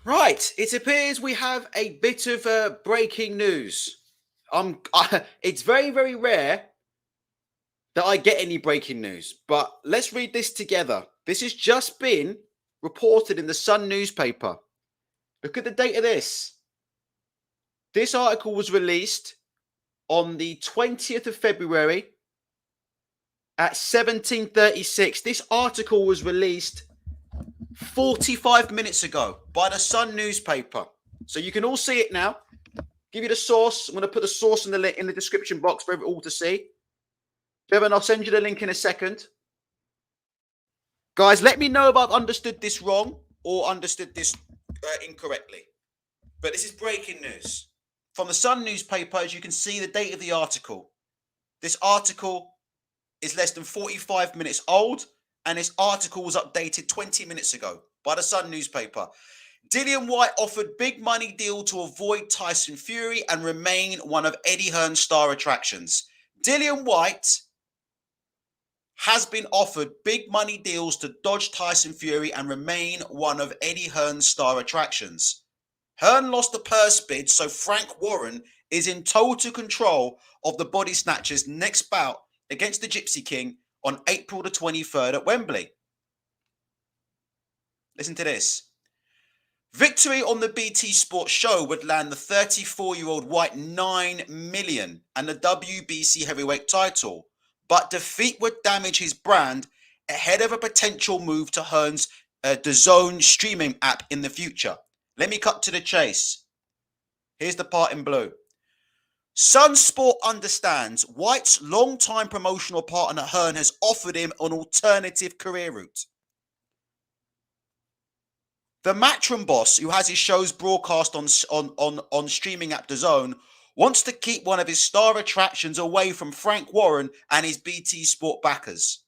Right, it appears we have a bit of breaking news. It's very, very rare that I get any breaking news, but let's read this together. This has just been reported in the Sun newspaper. Look at the date of this. This article was released on the 20th of February at 17:36. This article was released 45 minutes ago by the Sun newspaper. So you can all see it now. Give you the source. I'm going to put the source in the description box for everyone all to see. Bevan, I'll send you the link in a second. Guys, let me know if I've understood this wrong or understood this incorrectly. But this is breaking news. From the Sun newspaper, as you can see the date of the article. This article is less than 45 minutes old, and this article was updated 20 minutes ago by the Sun newspaper. Dillian Whyte offered big money deal to avoid Tyson Fury and remain one of Eddie Hearn's star attractions. Dillian Whyte has been offered big money deals to dodge Tyson Fury and remain one of Eddie Hearn's star attractions. Hearn lost the purse bid, so Frank Warren is in total control of the Body Snatchers' next bout against the Gypsy King on April the 23rd at Wembley. Listen to this. Victory on the BT Sports show would land the 34-year-old Whyte $9 million and the WBC heavyweight title, but defeat would damage his brand ahead of a potential move to Hearn's DAZN streaming app in the future. Let me cut to the chase. Here's the part in blue. Sun Sport understands Whyte's long-time promotional partner Hearn has offered him an alternative career route. The Matchroom boss, who has his shows broadcast on streaming app DAZN, wants to keep one of his star attractions away from Frank Warren and his BT Sport backers.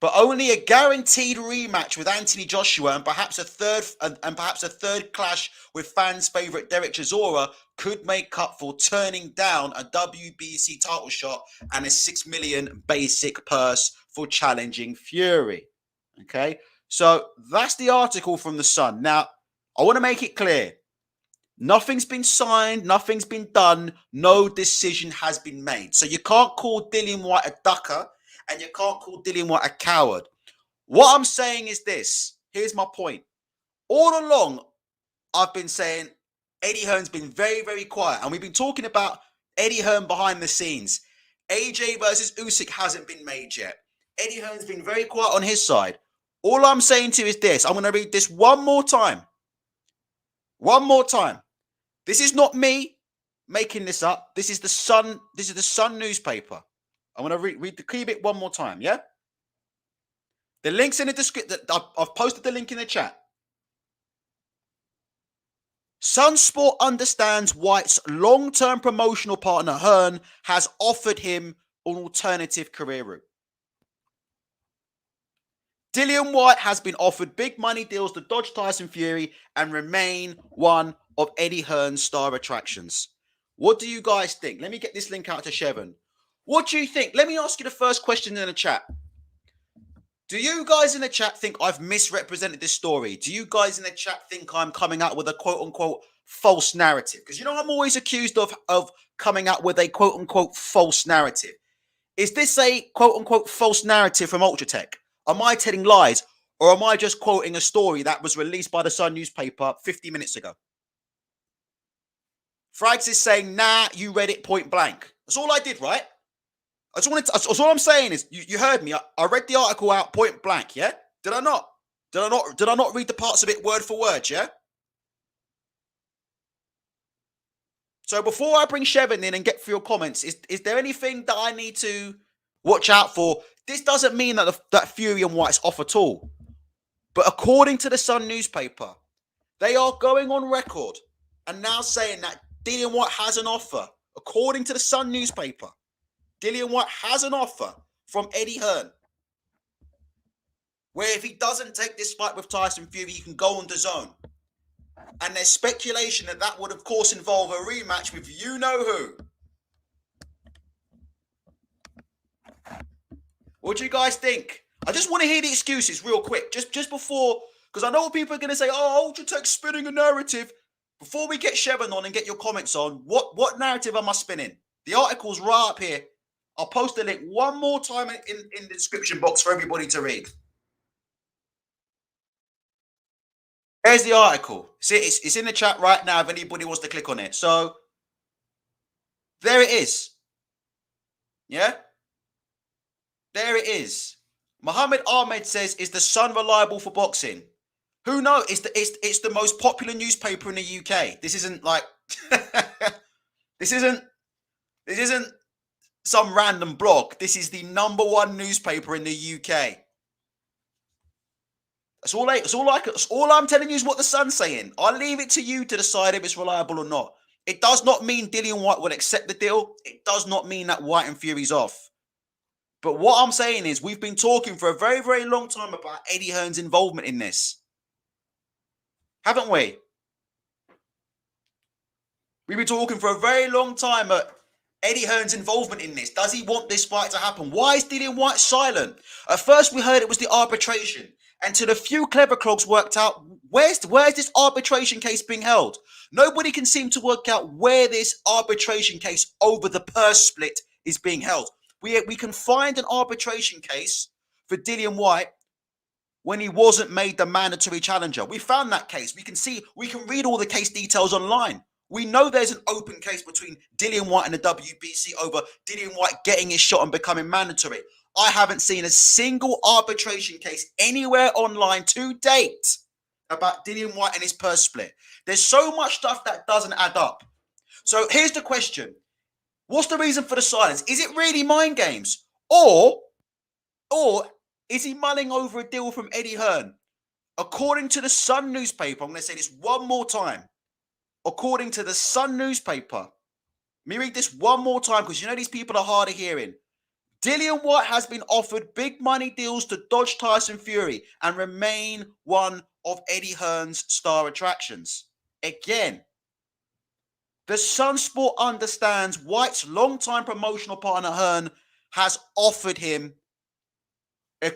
But only a guaranteed rematch with Anthony Joshua and perhaps a third clash with fans' favourite Derek Chisora could make up for turning down a WBC title shot and a $6 million basic purse for challenging Fury. Okay, so that's the article from the Sun. Now, I want to make it clear. Nothing's been signed, nothing's been done, no decision has been made. So you can't call Dillian Whyte a ducker and you can't call Dillian Whyte a coward. What I'm saying is this. Here's my point. All along, I've been saying Eddie Hearn's been very, very quiet. And we've been talking about Eddie Hearn behind the scenes. AJ versus Usyk hasn't been made yet. Eddie Hearn's been very quiet on his side. All I'm saying to you is this. I'm going to read this one more time. One more time. This is not me making this up. This is the Sun. This is the Sun newspaper. I'm going to read the key bit one more time, yeah? The link's in the description. I've posted the link in the chat. Sun Sport understands Whyte's long-term promotional partner, Hearn, has offered him an alternative career route. Dillian Whyte has been offered big money deals to dodge Tyson Fury and remain one of Eddie Hearn's star attractions. What do you guys think? Let me get this link out to Chevron. What do you think? Let me ask you the first question in the chat. Do you guys in the chat think I've misrepresented this story? Do you guys in the chat think I'm coming out with a quote-unquote false narrative? Because you know I'm always accused of coming out with a quote-unquote false narrative. Is this a quote-unquote false narrative from Ultratech? Am I telling lies? Or am I just quoting a story that was released by the Sun newspaper 50 minutes ago? Frags is saying, nah, you read it point blank. That's all I did, right? That's all I'm saying is, you heard me. I read the article out point blank, yeah? Did I not? Did I not read the parts of it word for word, yeah? So before I bring Chevron in and get through your comments, is there anything that I need to watch out for? This doesn't mean that Fury and Whyte's off at all. But according to the Sun newspaper, they are going on record and now saying that Dillian Whyte has an offer. According to the Sun newspaper, Dillian Whyte has an offer from Eddie Hearn, where if he doesn't take this fight with Tyson Fury, he can go on DAZN. And there's speculation that would, of course, involve a rematch with you-know-who. What do you guys think? I just want to hear the excuses real quick, just before, because I know people are going to say, "Oh, Ultratech's spinning a narrative." Before we get Shevin on and get your comments on, what narrative am I spinning? The article's right up here. I'll post the link one more time in the description box for everybody to read. There's the article. See, it's in the chat right now if anybody wants to click on it. So there it is. Yeah? There it is. Muhammad Ahmed says, "Is the Sun reliable for boxing?" Who knows? It's the most popular newspaper in the UK. This isn't like this isn't some random blog. This is the #1 newspaper in the UK. All I'm telling you is what the Sun's saying. I'll leave it to you to decide if it's reliable or not. It does not mean Dillian Whyte will accept the deal. It does not mean that Whyte and Fury's off. But what I'm saying is we've been talking for a very, very long time about Eddie Hearn's involvement in this. Haven't we? We've been talking for a very long time about Eddie Hearn's involvement in this. Does he want this fight to happen? Why is Dillian Whyte silent? At first we heard it was the arbitration. Until a few clever clogs worked out, where's this arbitration case being held? Nobody can seem to work out where this arbitration case over the purse split is being held. We can find an arbitration case for Dillian Whyte when he wasn't made the mandatory challenger. We found that case. We can read all the case details online. We know there's an open case between Dillian Whyte and the WBC over Dillian Whyte getting his shot and becoming mandatory. I haven't seen a single arbitration case anywhere online to date about Dillian Whyte and his purse split. There's so much stuff that doesn't add up. So here's the question. What's the reason for the silence? Is it really mind games? Or is he mulling over a deal from Eddie Hearn? According to the Sun newspaper, I'm going to say this one more time. According to the Sun newspaper, let me read this one more time because you know these people are hard of hearing. Dillian Whyte has been offered big money deals to dodge Tyson Fury and remain one of Eddie Hearn's star attractions. Again, the Sun Sport understands Whyte's longtime promotional partner Hearn has offered him an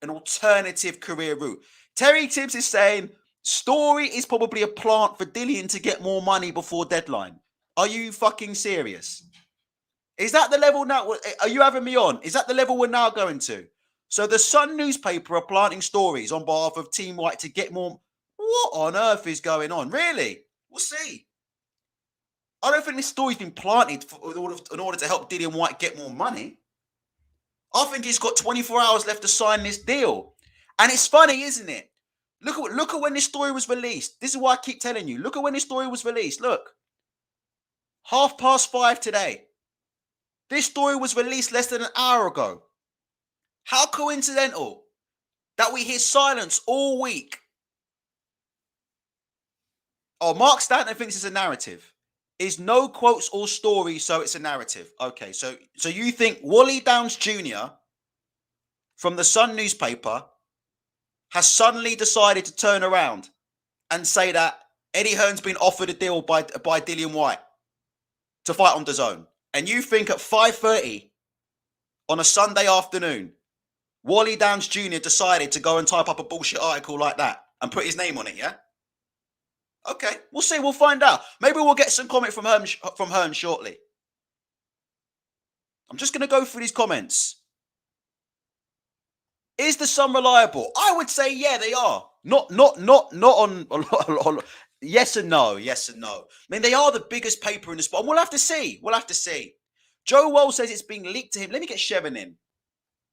alternative career route. Terry Tibbs is saying Story is probably a plant for Dillian to get more money before deadline. Are you fucking serious? Is that the level now? Are you having me on? Is that the level we're now going to? So the Sun newspaper are planting stories on behalf of Team Whyte to get more. What on earth is going on? Really? We'll see. I don't think this story's been planted in order to help Dillian Whyte get more money. I think he's got 24 hours left to sign this deal. And it's funny, isn't it? Look at when this story was released. This is why I keep telling you. Look at when this story was released. Look. 5:30 today. This story was released less than an hour ago. How coincidental that we hear silence all week. Oh, Mark Stanton thinks it's a narrative. Is no quotes or stories, so it's a narrative. Okay, so you think Wally Downs Jr. from the Sun newspaper has suddenly decided to turn around and say that Eddie Hearn's been offered a deal by Dillian Whyte to fight on DAZN. And you think at 5:30 on a Sunday afternoon, Wally Downs Jr. decided to go and type up a bullshit article like that and put his name on it, yeah? Okay, we'll see. We'll find out. Maybe we'll get some comment from Hearn shortly. I'm just going to go through these comments. Is the Sun reliable? I would say, yeah, they are. Not on yes and no. Yes and no. I mean, they are the biggest paper in the sport. We'll have to see. We'll have to see. Joe Wall says it's being leaked to him. Let me get Shevin in.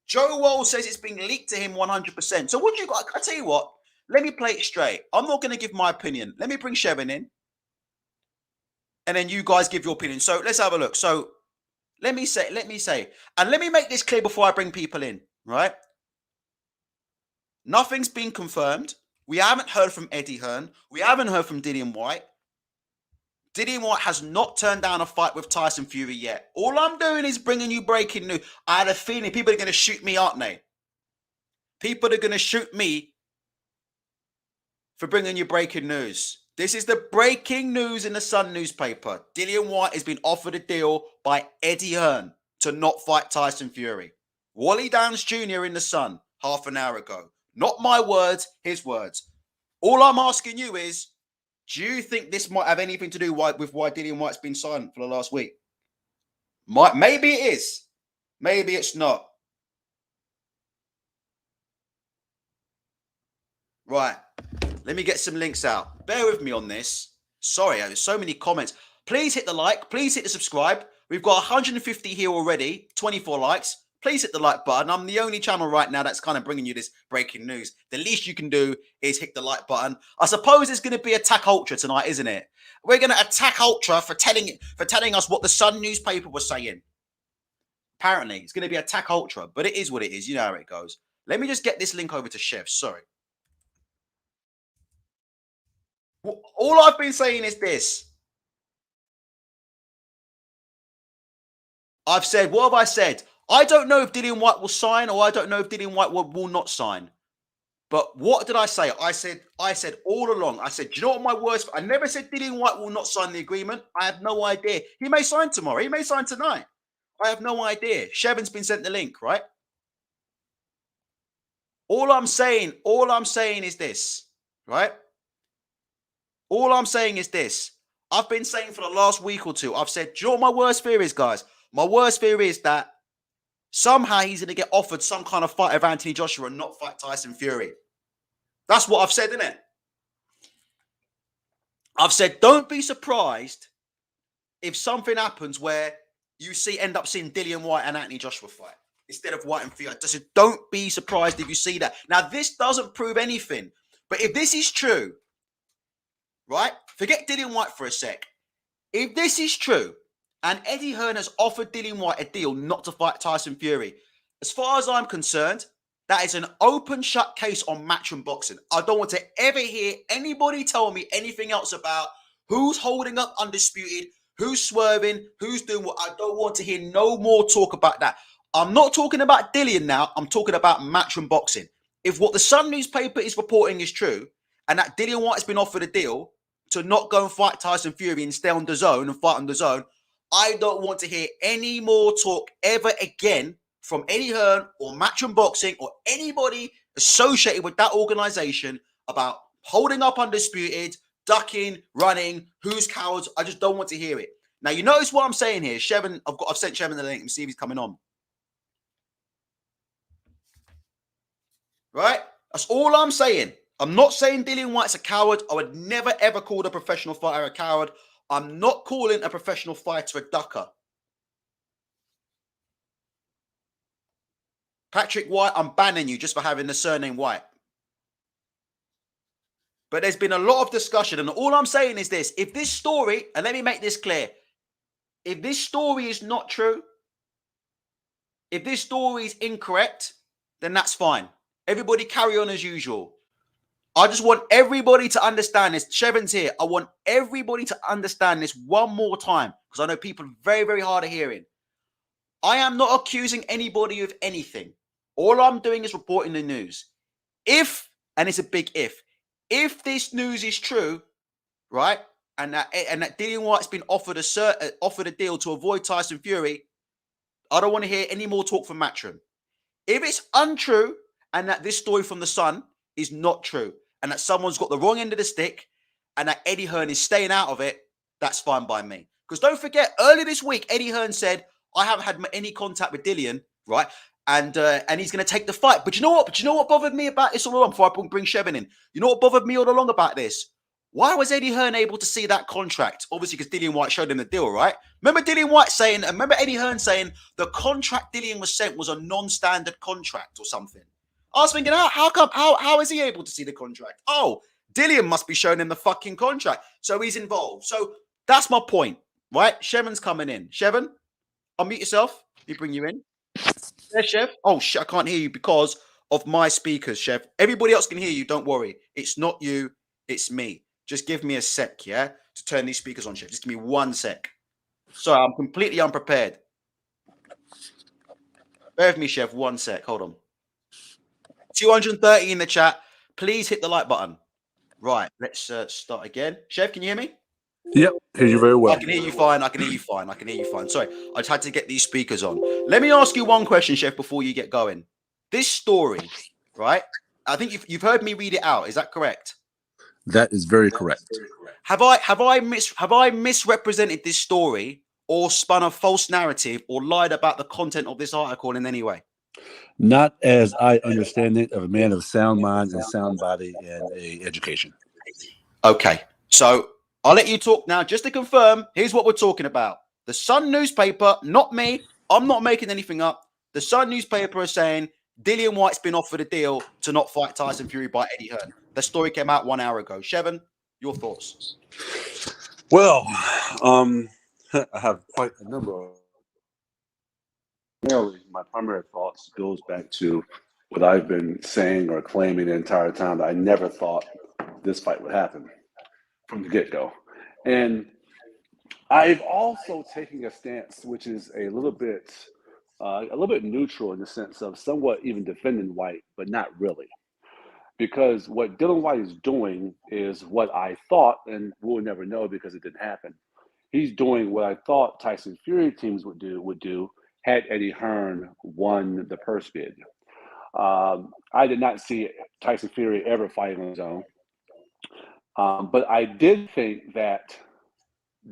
Joe Wall says it's being leaked to him 100%. So what do you got? I tell you what. Let me play it straight. I'm not going to give my opinion. Let me bring Shevin in. And then you guys give your opinion. So let's have a look. So let me say, and let me make this clear before I bring people in, right? Nothing's been confirmed. We haven't heard from Eddie Hearn. We haven't heard from Dillian Whyte. Dillian Whyte has not turned down a fight with Tyson Fury yet. All I'm doing is bringing you breaking news. I had a feeling people are going to shoot me, aren't they? People are going to shoot me for bringing you breaking news. This is the breaking news in the Sun newspaper. Dillian Whyte has been offered a deal by Eddie Hearn to not fight Tyson Fury. Wally Downs Jr. in the Sun half an hour ago. Not my words, his words. All I'm asking you is, do you think this might have anything to do with why Dillian Whyte's been silent for the last week? Maybe it is. Maybe it's not. Right. Let me get some links out. Bear with me on this. Sorry, there's so many comments. Please hit the like. Please hit the subscribe. We've got 150 here already. 24 likes. Please hit the like button. I'm the only channel right now that's kind of bringing you this breaking news. The least you can do is hit the like button. I suppose it's going to be Attack Ultra tonight, isn't it? We're going to attack Ultra for telling us what the Sun newspaper was saying. Apparently, it's going to be Attack Ultra, but it is what it is. You know how it goes. Let me just get this link over to Chef. Sorry. All I've been saying is this. I've said, what have I said? I don't know if Dillian Whyte will sign, or I don't know if Dillian Whyte will not sign. But what did I say? I said all along, I said, do you know what my worst? I never said Dillian Whyte will not sign the agreement. I have no idea. He may sign tomorrow. He may sign tonight. I have no idea. Shevon's been sent the link, right? All I'm saying is this, right? All I'm saying is this. I've been saying for the last week or two, I've said, do you know what my worst fear is, guys? My worst fear is that somehow he's going to get offered some kind of fight of Anthony Joshua and not fight Tyson Fury. That's what I've said, innit? I've said, don't be surprised if something happens where you end up seeing Dillian Whyte and Anthony Joshua fight instead of Whyte and Fury. I said, don't be surprised if you see that. Now, this doesn't prove anything, but if this is true, right? Forget Dillian Whyte for a sec. If this is true, and Eddie Hearn has offered Dillian Whyte a deal not to fight Tyson Fury, as far as I'm concerned, that is an open shut case on Matchroom Boxing. I don't want to ever hear anybody tell me anything else about who's holding up Undisputed, who's swerving, who's doing what. I don't want to hear no more talk about that. I'm not talking about Dillian now. I'm talking about Matchroom Boxing. If what the Sun newspaper is reporting is true, and that Dillian Whyte has been offered a deal to not go and fight Tyson Fury and stay on the zone and fight on the zone, I don't want to hear any more talk ever again from Eddie Hearn or Matchroom Boxing or anybody associated with that organization about holding up Undisputed, ducking, running, who's cowards. I just don't want to hear it. Now, you notice what I'm saying here. Shevon, I've sent Shevon the link. Let me see if he's coming on. Right? That's all I'm saying. I'm not saying Dillian Whyte's a coward. I would never, ever call a professional fighter a coward. I'm not calling a professional fighter a ducker. Patrick White, I'm banning you just for having the surname White. But there's been a lot of discussion, and all I'm saying is this. If this story, and let me make this clear, if this story is not true, if this story is incorrect, then that's fine. Everybody carry on as usual. I just want everybody to understand this. Shevon's here. I want everybody to understand this one more time, because I know people are very, very hard of hearing. I am not accusing anybody of anything. All I'm doing is reporting the news. If, and it's a big if this news is true, right, and that Dillian Whyte's been offered a deal to avoid Tyson Fury, I don't want to hear any more talk from Matchroom. If it's untrue, and that this story from the Sun is not true, and that someone's got the wrong end of the stick, and that Eddie Hearn is staying out of it, that's fine by me. Because don't forget, earlier this week, Eddie Hearn said, I haven't had any contact with Dillian, right? And he's going to take the fight. But you know what? Bothered me about this all along, before I bring Shevon in? You know what bothered me all along about this? Why was Eddie Hearn able to see that contract? Obviously, because Dillian Whyte showed him the deal, right? Remember Eddie Hearn saying the contract Dillian was sent was a non-standard contract or something? I was thinking, how is he able to see the contract? Oh, Dillian must be showing him the fucking contract. So he's involved. So that's my point, right? Shevon's coming in. Shevon, unmute yourself. Let me bring you in. Yeah, Chef. Oh, shit, I can't hear you because of my speakers, Chef. Everybody else can hear you. Don't worry. It's not you. It's me. Just give me a sec, yeah, to turn these speakers on, Chef. Just give me 1 sec. Sorry, I'm completely unprepared. Bear with me, Chef. 1 sec. Hold on. 230 in the chat. Please hit the like button. Right, let's start again. Chef, can you hear me? Yep, hear you very I well. can hear you fine. I can hear you fine. I can hear you fine. Sorry, I just had to get these speakers on. Let me ask you one question, Chef, before you get going. This story, right? I think you've heard me read it out. Is that correct? That is very correct. Have I misrepresented this story or spun a false narrative or lied about the content of this article in any way? Not as I understand it, of a man of sound mind and sound body and a education. Okay, so I'll let you talk now. Just to confirm, here's what we're talking about. The Sun newspaper, not me. I'm not making anything up. The Sun newspaper is saying Dillian Whyte's been offered a deal to not fight Tyson Fury by Eddie Hearn. The story came out 1 hour ago. Shevin, your thoughts? Well, I have quite a number of. My primary thoughts goes back to what I've been saying or claiming the entire time, that I never thought this fight would happen from the get-go. And I've also taken a stance which is a little bit neutral, in the sense of somewhat even defending White, but not really. Because what Dillian Whyte is doing is what I thought, and we'll never know because it didn't happen. He's doing what I thought Tyson Fury teams would do had Eddie Hearn won the purse bid. I did not see Tyson Fury ever fighting on his own, but I did think that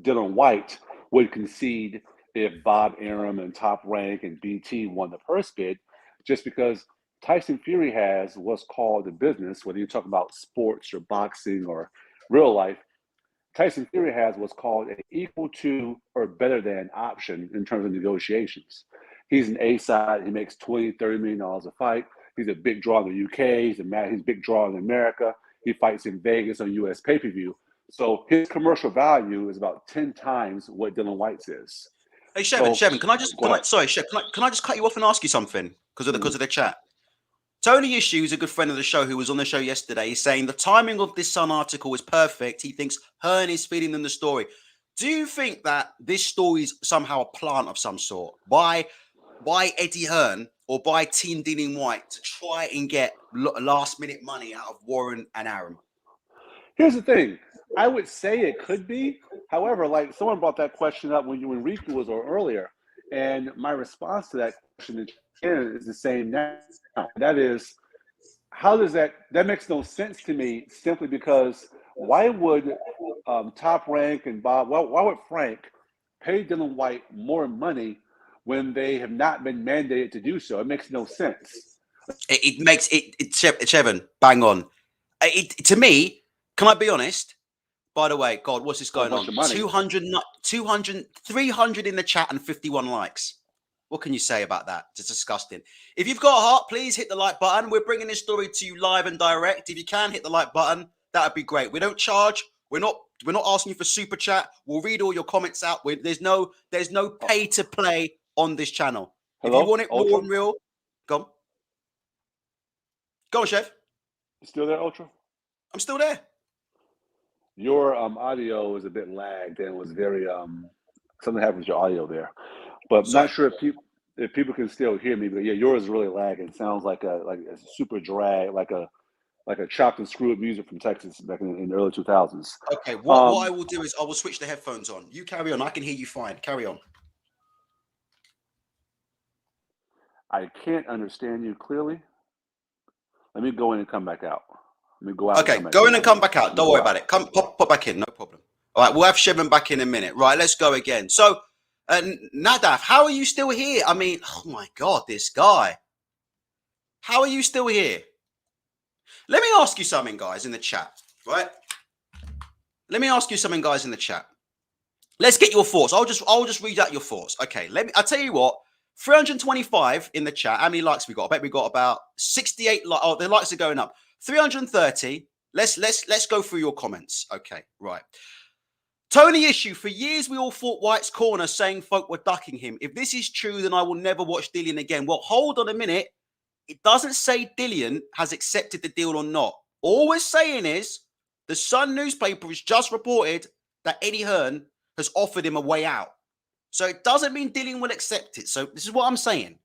Dillian Whyte would concede if Bob Arum and Top Rank and BT won the purse bid, just because Tyson Fury has what's called in business, whether you talk about sports or boxing or real life, Tyson Fury has what's called an equal to or better than option in terms of negotiations. He's an A side. He makes $20, $30 million a fight. He's a big draw in the UK. He's a big draw in America. He fights in Vegas on US pay-per-view. So his commercial value is about 10 times what Dillian Whyte's is. Hey, Shevin, So Shevin, go ahead. sorry, Shev, can I just cut you off and ask you something because of the chat? Tony Issue is a good friend of the show who was on the show yesterday. He's saying the timing of this Sun article is perfect. He thinks Hearn is feeding them the story. Do you think that this story is somehow a plant of some sort by Eddie Hearn or by Team Dillian Whyte to try and get last minute money out of Warren and Arum? Here's the thing. I would say it could be. However, like someone brought that question up when Riku was on earlier, and my response to that question is the same now. That is, how does that makes no sense to me, simply because why would Top Rank and Bob, why would Frank pay Dillian Whyte more money when they have not been mandated to do so? It makes no sense. It makes it Shevin, bang on. To me, can I be honest? By the way, God, what's this For a going bunch on? of money. 200, 300 in the chat and 51 likes. What can you say about that? It's disgusting. If you've got a heart, please hit the like button. We're bringing this story to you live and direct. If you can hit the like button, that'd be great. We don't charge. We're not asking you for super chat. We'll read all your comments out. There's no pay to play on this channel. If you Hello, want it raw Ultra? and real, go on, Chef. You still there, Ultra? I'm still there. Your audio is a bit lagged and was very something happened with your audio there. But I'm not Sorry. sure if people can still hear me. But yeah, yours is really lagging. It sounds like a super drag, like a chopped and screwed music from Texas back in the early 2000s. Okay, what I will do is I will switch the headphones on. You carry on. I can hear you fine. Carry on. I can't understand you clearly. Let me go in and come back out. Let me go out and Okay, come back go in. in and come back out. Let me Don't go worry about out. it. Come pop back in. No problem. All right, we'll have Shevin back in a minute. Right, let's go again. So, Nadav, how are you still here? I mean, oh my God, this guy. How are you still here? Let me ask you something, guys, in the chat. Right? Let me ask you something, guys, in the chat. Let's get your thoughts. I'll just read out your thoughts. Okay, I'll tell you what. 325 in the chat. How many likes we got? I bet we got about 68 likes. Oh, the likes are going up. 330. Let's go through your comments. Okay, right. Tony Issue, for years we all thought White's corner saying folk were ducking him. If this is true, then I will never watch Dillian again. Well, hold on a minute. It doesn't say Dillian has accepted the deal or not. All we're saying is the Sun newspaper has just reported that Eddie Hearn has offered him a way out. So it doesn't mean Dillian will accept it. So this is what I'm saying,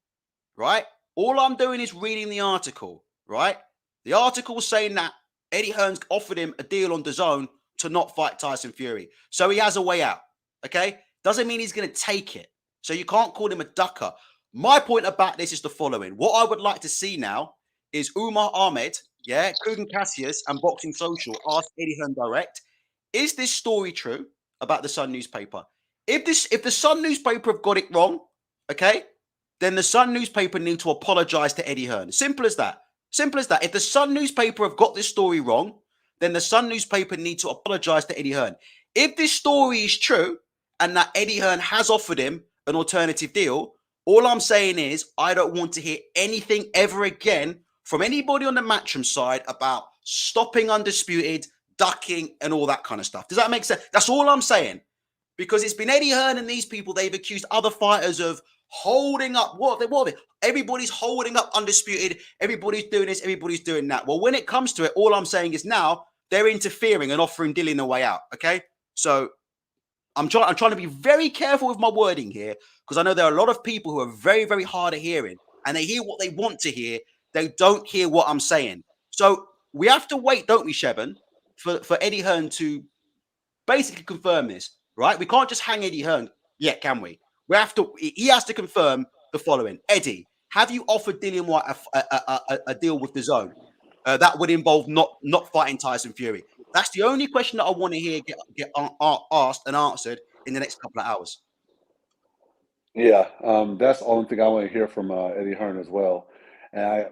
right? All I'm doing is reading the article, right? The article is saying that Eddie Hearn's offered him a deal on DAZN to not fight Tyson Fury. So he has a way out. Okay? Doesn't mean he's going to take it. So you can't call him a ducker. My point about this is the following. What I would like to see now is Umar Ahmed, Kugan Cassius and Boxing Social ask Eddie Hearn direct, is this story true about the Sun newspaper? If the Sun newspaper have got it wrong, okay, then the Sun newspaper need to apologize to Eddie Hearn. Simple as that. Simple as that. If the Sun newspaper have got this story wrong, then the Sun newspaper need to apologize to Eddie Hearn. If this story is true and that Eddie Hearn has offered him an alternative deal, all I'm saying is I don't want to hear anything ever again from anybody on the Matchroom side about stopping Undisputed, ducking, and all that kind of stuff. Does that make sense? That's all I'm saying. Because it's been Eddie Hearn and these people, they've accused other fighters of holding up. What are they? Everybody's holding up Undisputed. Everybody's doing this. Everybody's doing that. Well, when it comes to it, all I'm saying is now they're interfering and offering Dillian a way out. Okay? So I'm trying to be very careful with my wording here because I know there are a lot of people who are very, very hard of hearing and they hear what they want to hear. They don't hear what I'm saying. So we have to wait, don't we, Sheben, for Eddie Hearn to basically confirm this, right? We can't just hang Eddie Hearn yet, can we? He has to confirm the following. Eddie, have you offered Dillian Whyte a deal with the Zone that would involve not fighting Tyson Fury? That's the only question that I want to hear get asked and answered in the next couple of hours. Yeah, that's the only thing I want to hear from Eddie Hearn as well. And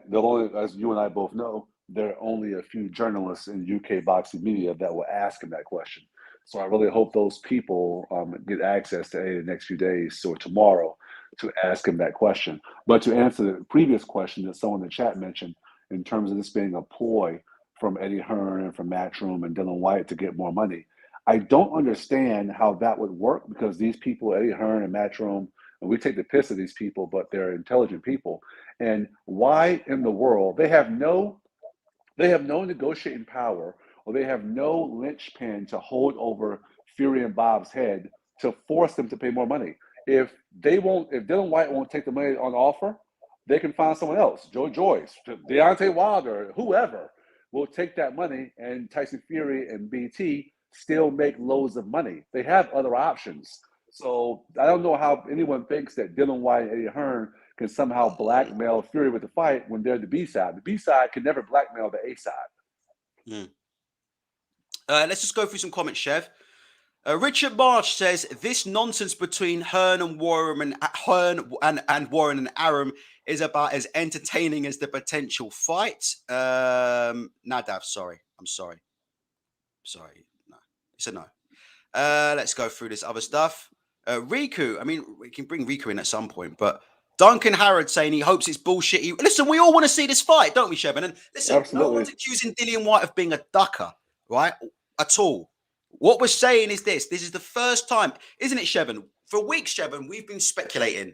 as you and I both know, there are only a few journalists in UK boxing media that will ask him that question. So I really hope those people get access to Eddie the next few days or tomorrow to ask him that question. But to answer the previous question that someone in the chat mentioned, in terms of this being a ploy from Eddie Hearn and from Matchroom and Dillian Whyte to get more money, I don't understand how that would work because these people, Eddie Hearn and Matchroom, and we take the piss of these people, but they're intelligent people. And why in the world they have no negotiating power, or they have no linchpin to hold over Fury and Bob's head to force them to pay more money. If Dillian Whyte won't take the money on offer, they can find someone else. Joe Joyce, Deontay Wilder, whoever will take that money, and Tyson Fury and BT still make loads of money. They have other options. So I don't know how anyone thinks that Dillian Whyte and Eddie Hearn can somehow blackmail Fury with the fight when they're the B side. The B side can never blackmail the A side. Let's just go through some comments, Chev. Richard Marsh says this nonsense between Hearn and Warren and Warren and Arum is about as entertaining as the potential fight. Nadav, sorry. I'm sorry. No, it's a no. Let's go through this other stuff. Riku, I mean, we can bring Riku in at some point, but Duncan Harrod saying he hopes it's bullshit. Listen, we all want to see this fight, don't we, Sheben? And listen, Absolutely. No one's accusing Dillian Whyte of being a ducker, right? At all. What we're saying is this is the first time, isn't it, Sheben? For weeks, Sheben, we've been speculating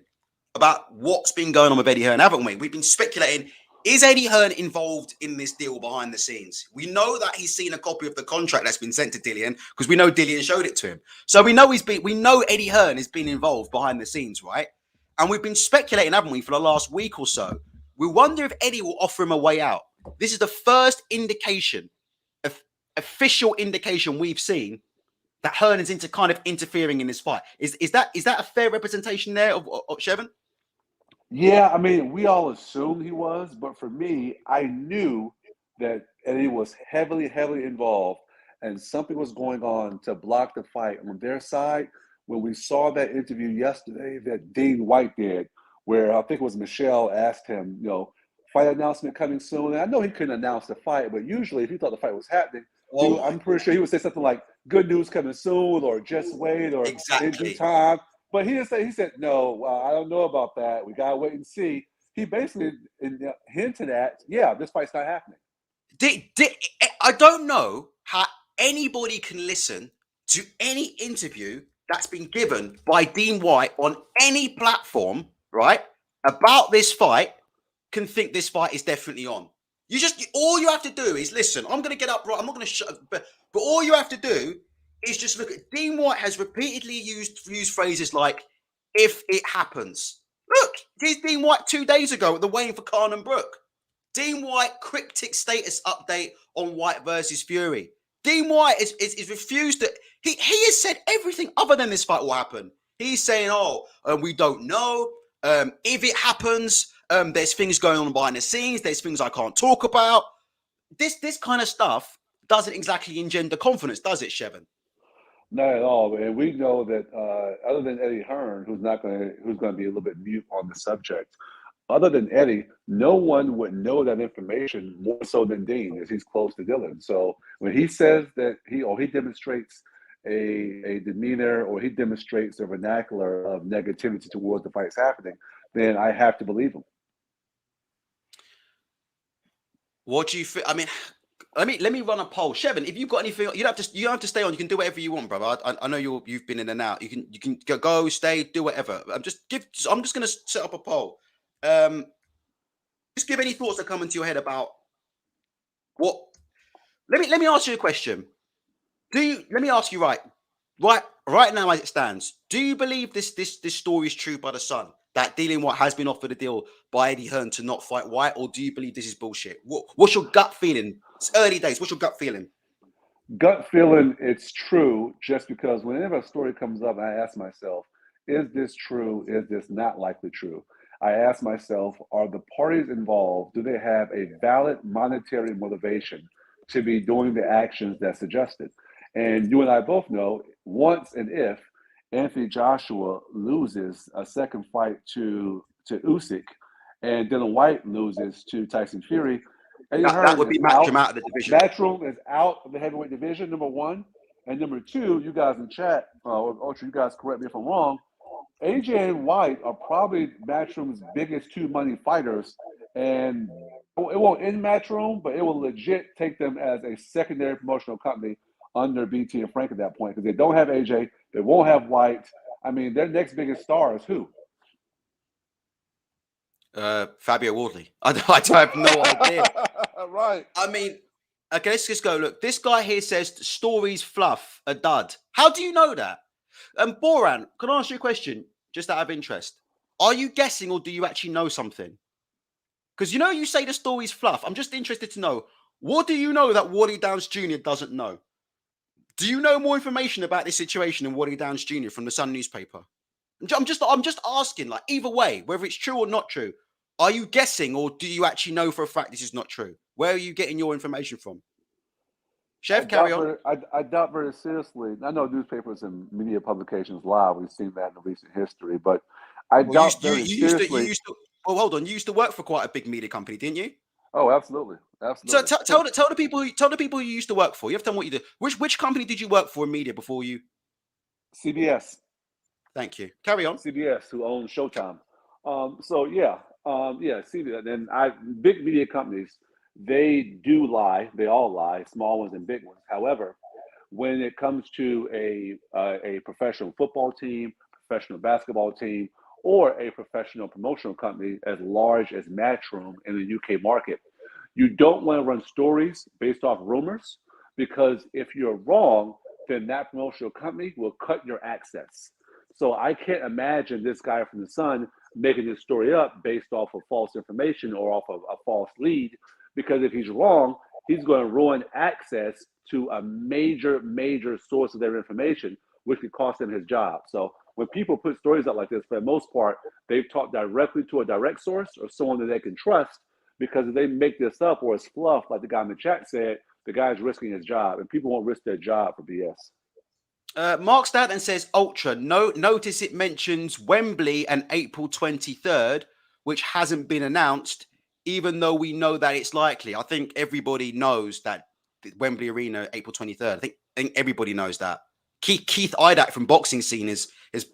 about what's been going on with Eddie Hearn, haven't we? We've been speculating, is Eddie Hearn involved in this deal behind the scenes? We know that he's seen a copy of the contract that's been sent to Dillian because we know Dillian showed it to him. So we know Eddie Hearn has been involved behind the scenes, right? And we've been speculating, haven't we, for the last week or so. We wonder if Eddie will offer him a way out. This is the first indication, official indication we've seen that Hearn is into kind of interfering in this fight. Is that a fair representation there of Sheben? Yeah, I mean, we all assumed he was, but for me, I knew that Eddie was heavily involved, and something was going on to block the fight on their side. When we saw that interview yesterday that Dean White did, where I think it was Michelle asked him, fight announcement coming soon. And I know he couldn't announce the fight, but usually if he thought the fight was happening, I'm pretty sure he would say something like "good news coming soon" or "just wait" or "in due time." But he didn't say. He said, "No, I don't know about that. We gotta wait and see." He basically hinted at, "Yeah, this fight's not happening." I don't know how anybody can listen to any interview that's been given by Dean White on any platform, right, about this fight, can think this fight is definitely on. All you have to do is listen. I'm going to get up right. I'm not going to shut. But all you have to do is just look at Dean White has repeatedly used phrases like "if it happens." Look, here's Dean White 2 days ago at the weigh-in for Khan and Brook. Dean White cryptic status update on White versus Fury. Dean Whyte is refused to. He has said everything other than this fight will happen. He's saying, we don't know. If it happens, there's things going on behind the scenes. There's things I can't talk about. This kind of stuff doesn't exactly engender confidence, does it, Shevin? Not at all. And we know that other than Eddie Hearn, who's going to be a little bit mute on the subject, other than Eddie, no one would know that information more so than Dean, as he's close to Dillian. So when he says that he demonstrates a demeanor, or he demonstrates a vernacular of negativity towards the fights happening, then I have to believe him. What do you feel? I mean, let me run a poll. Shevin, if you've got anything, you don't have to stay on. You can do whatever you want, brother. I know you've been in and out. You can go, stay, do whatever. I'm just gonna set up a poll. Just give any thoughts that come into your head about what. Let me ask you a question. Let me ask you right now as it stands? Do you believe this story is true by the Sun, that Dillian Whyte has been offered a deal by Eddie Hearn to not fight Whyte, or do you believe this is bullshit? What's your gut feeling? It's early days. What's your gut feeling? Gut feeling, it's true, just because whenever a story comes up, I ask myself, is this true? Is this not likely true? I ask myself, are the parties involved, do they have a valid monetary motivation to be doing the actions that's suggested? And you and I both know, once and if Anthony Joshua loses a second fight to Usyk, and Dillian Whyte loses to Tyson Fury, Eddie Hearn that would be Matchroom out of the division. Matchroom is out of the heavyweight division, number one. And number two, you guys in chat, or Ultra, you guys correct me if I'm wrong, AJ and Whyte are probably Matchroom's biggest two money fighters. And it won't end Matchroom, but it will legit take them as a secondary promotional company under BT and Frank at that point, because they don't have AJ, they won't have Whyte. I mean, their next biggest star is who? Fabio Wardley. I have no idea. Right. I mean, okay, let's just go. Look, this guy here says stories fluff, a dud. How do you know that? Boran, can I ask you a question, just out of interest? Are you guessing, or do you actually know something? Because you say the story's fluff. I'm just interested to know, what do you know that Wally Downs Jr. doesn't know? Do you know more information about this situation than Wally Downs Jr. from the Sun newspaper? I'm just asking, like, either way, whether it's true or not true. Are you guessing, or do you actually know for a fact this is not true? Where are you getting your information from? Chef, carry on. I doubt very seriously. I know newspapers and media publications lie. We've seen that in recent history, but I doubt very seriously. Hold on. You used to work for quite a big media company, didn't you? Oh, absolutely. So tell the people who you used to work for. You have to tell them what you did. Which company did you work for in media before you? CBS. Thank you. Carry on. CBS, who owns Showtime. CBS. And big media companies, they do lie. They all lie, small ones and big ones. However, when it comes to a professional football team, professional basketball team, or a professional promotional company as large as Matchroom in the UK market, you don't want to run stories based off rumors, because if you're wrong, then that promotional company will cut your access. So I can't imagine this guy from the Sun making this story up based off of false information or off of a false lead, because if he's wrong, he's going to ruin access to a major source of their information, which could cost him his job. So when people put stories out like this, for the most part, they've talked directly to a direct source or someone that they can trust, because if they make this up or it's fluff, like the guy in the chat said, the guy's risking his job, and people won't risk their job for BS. Mark Staten says, Ultra, notice it mentions Wembley and April 23rd, which hasn't been announced, even though we know that it's likely. I think everybody knows that Wembley Arena, April 23rd. I think everybody knows that. Keith Idak from Boxing Scene has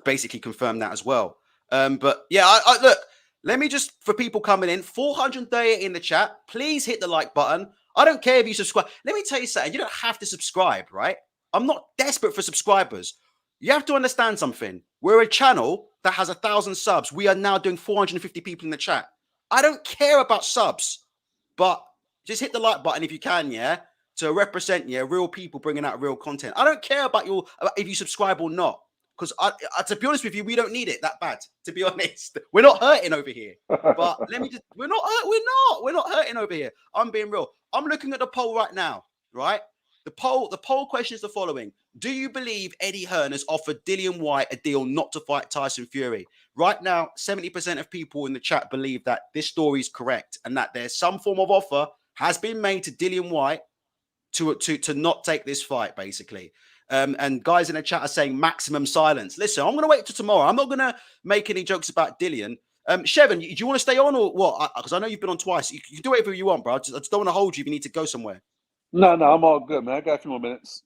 basically confirmed that as well. But yeah, I look, let me just, for people coming in, 430 in the chat, please hit the like button. I don't care if you subscribe. Let me tell you something. You don't have to subscribe, right? I'm not desperate for subscribers. You have to understand something. We're a channel that has 1,000 subs. We are now doing 450 people in the chat. I don't care about subs, but just hit the like button if you can, yeah, to represent, real people bringing out real content. I don't care about if you subscribe or not, because to be honest with you, we don't need it that bad. To be honest, we're not hurting over here. But we're not hurting over here. I'm being real. I'm looking at the poll right now, right? The poll question is the following: do you believe Eddie Hearn has offered Dillian Whyte a deal not to fight Tyson Fury? Right now, 70% of people in the chat believe that this story is correct and that there's some form of offer has been made to Dillian Whyte to not take this fight, basically. And guys in the chat are saying maximum silence. Listen, I'm going to wait till tomorrow. I'm not going to make any jokes about Dillian. Shevin, do you want to stay on or what? Because I know you've been on twice. You can do whatever you want, bro. I just don't want to hold you if you need to go somewhere. No, I'm all good, man. I got a few more minutes.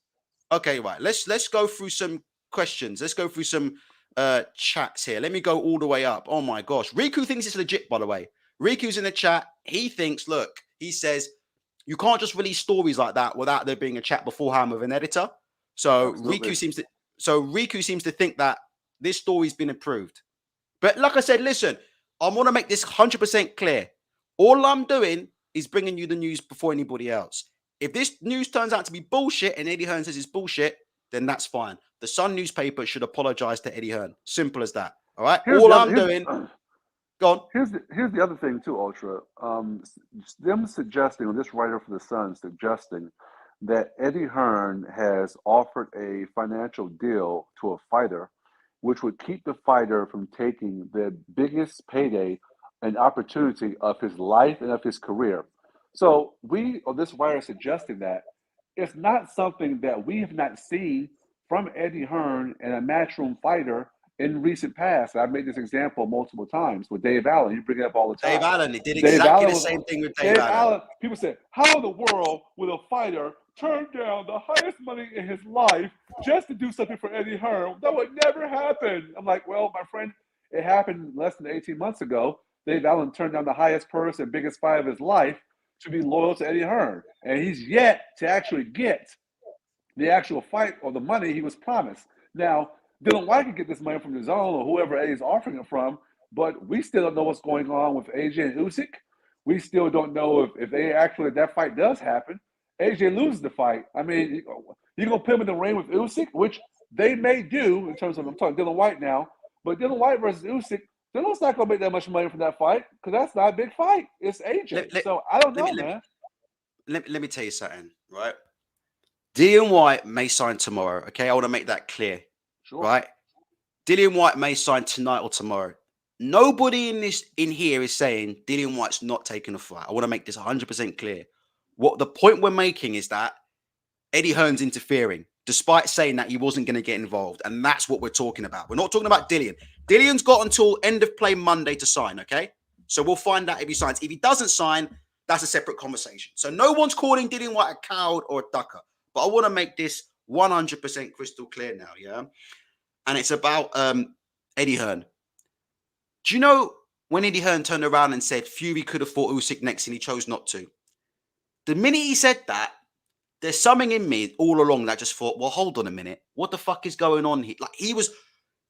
Okay, right. Let's go through some questions. Let's go through some chats here. Let me go all the way up. Oh my gosh. Riku thinks it's legit, by the way. Riku's in the chat. He thinks, look, he says, you can't just release stories like that without there being a chat beforehand with an editor. So Absolutely. Riku seems to think that this story's been approved. But like I said, listen, I want to make this 100% clear. All I'm doing is bringing you the news before anybody else. If this news turns out to be bullshit and Eddie Hearn says it's bullshit, then that's fine. The Sun newspaper should apologize to Eddie Hearn. Simple as that. All right. All I'm doing. Go on. Here's the other thing too, Ultra. Them suggesting, or this writer for the Sun suggesting, that Eddie Hearn has offered a financial deal to a fighter, which would keep the fighter from taking the biggest payday and opportunity of his life and of his career. So this writer suggesting that it's not something that we have not seen from Eddie Hearn and a matchroom fighter in recent past. I've made this example multiple times with Dave Allen. You bring it up all the time. Dave Allen, he did exactly the same thing with Dave Allen. People say, how in the world would a fighter turn down the highest money in his life just to do something for Eddie Hearn? That would never happen. I'm like, well, my friend, it happened less than 18 months ago. Dave Allen turned down the highest purse and biggest fight of his life to be loyal to Eddie Hearn. And he's yet to actually get the actual fight or the money he was promised. Now, Dillian Whyte can get this money from the Zone or whoever Eddie's offering it from, but we still don't know what's going on with AJ and Usyk. We still don't know if that fight does happen. AJ loses the fight. I mean, you're going to put him in the ring with Usyk, which they may do in terms of, I'm talking Dillian Whyte now, but Dillian Whyte versus Usyk, Dillian's not going to make that much money from that fight because that's not a big fight. It's AJ. So I don't know, man. Let me tell you something, right? Dillian Whyte may sign tomorrow, okay? I want to make that clear, sure. Right? Dillian Whyte may sign tonight or tomorrow. Nobody in here is saying Dillian Whyte's not taking a fight. I want to make this 100% clear. What the point we're making is that Eddie Hearn's interfering, despite saying that he wasn't going to get involved, and that's what we're talking about. We're not talking about Dillian. Dillian's got until end of play Monday to sign, okay? So we'll find out if he signs. If he doesn't sign, that's a separate conversation. So no one's calling Dillian Whyte a coward or a ducker. But I want to make this 100% crystal clear now, yeah? And it's about Eddie Hearn. Do you know when Eddie Hearn turned around and said Fury could have fought Usyk next and he chose not to? The minute he said that, there's something in me all along that just thought, well, hold on a minute. What the fuck is going on here? Like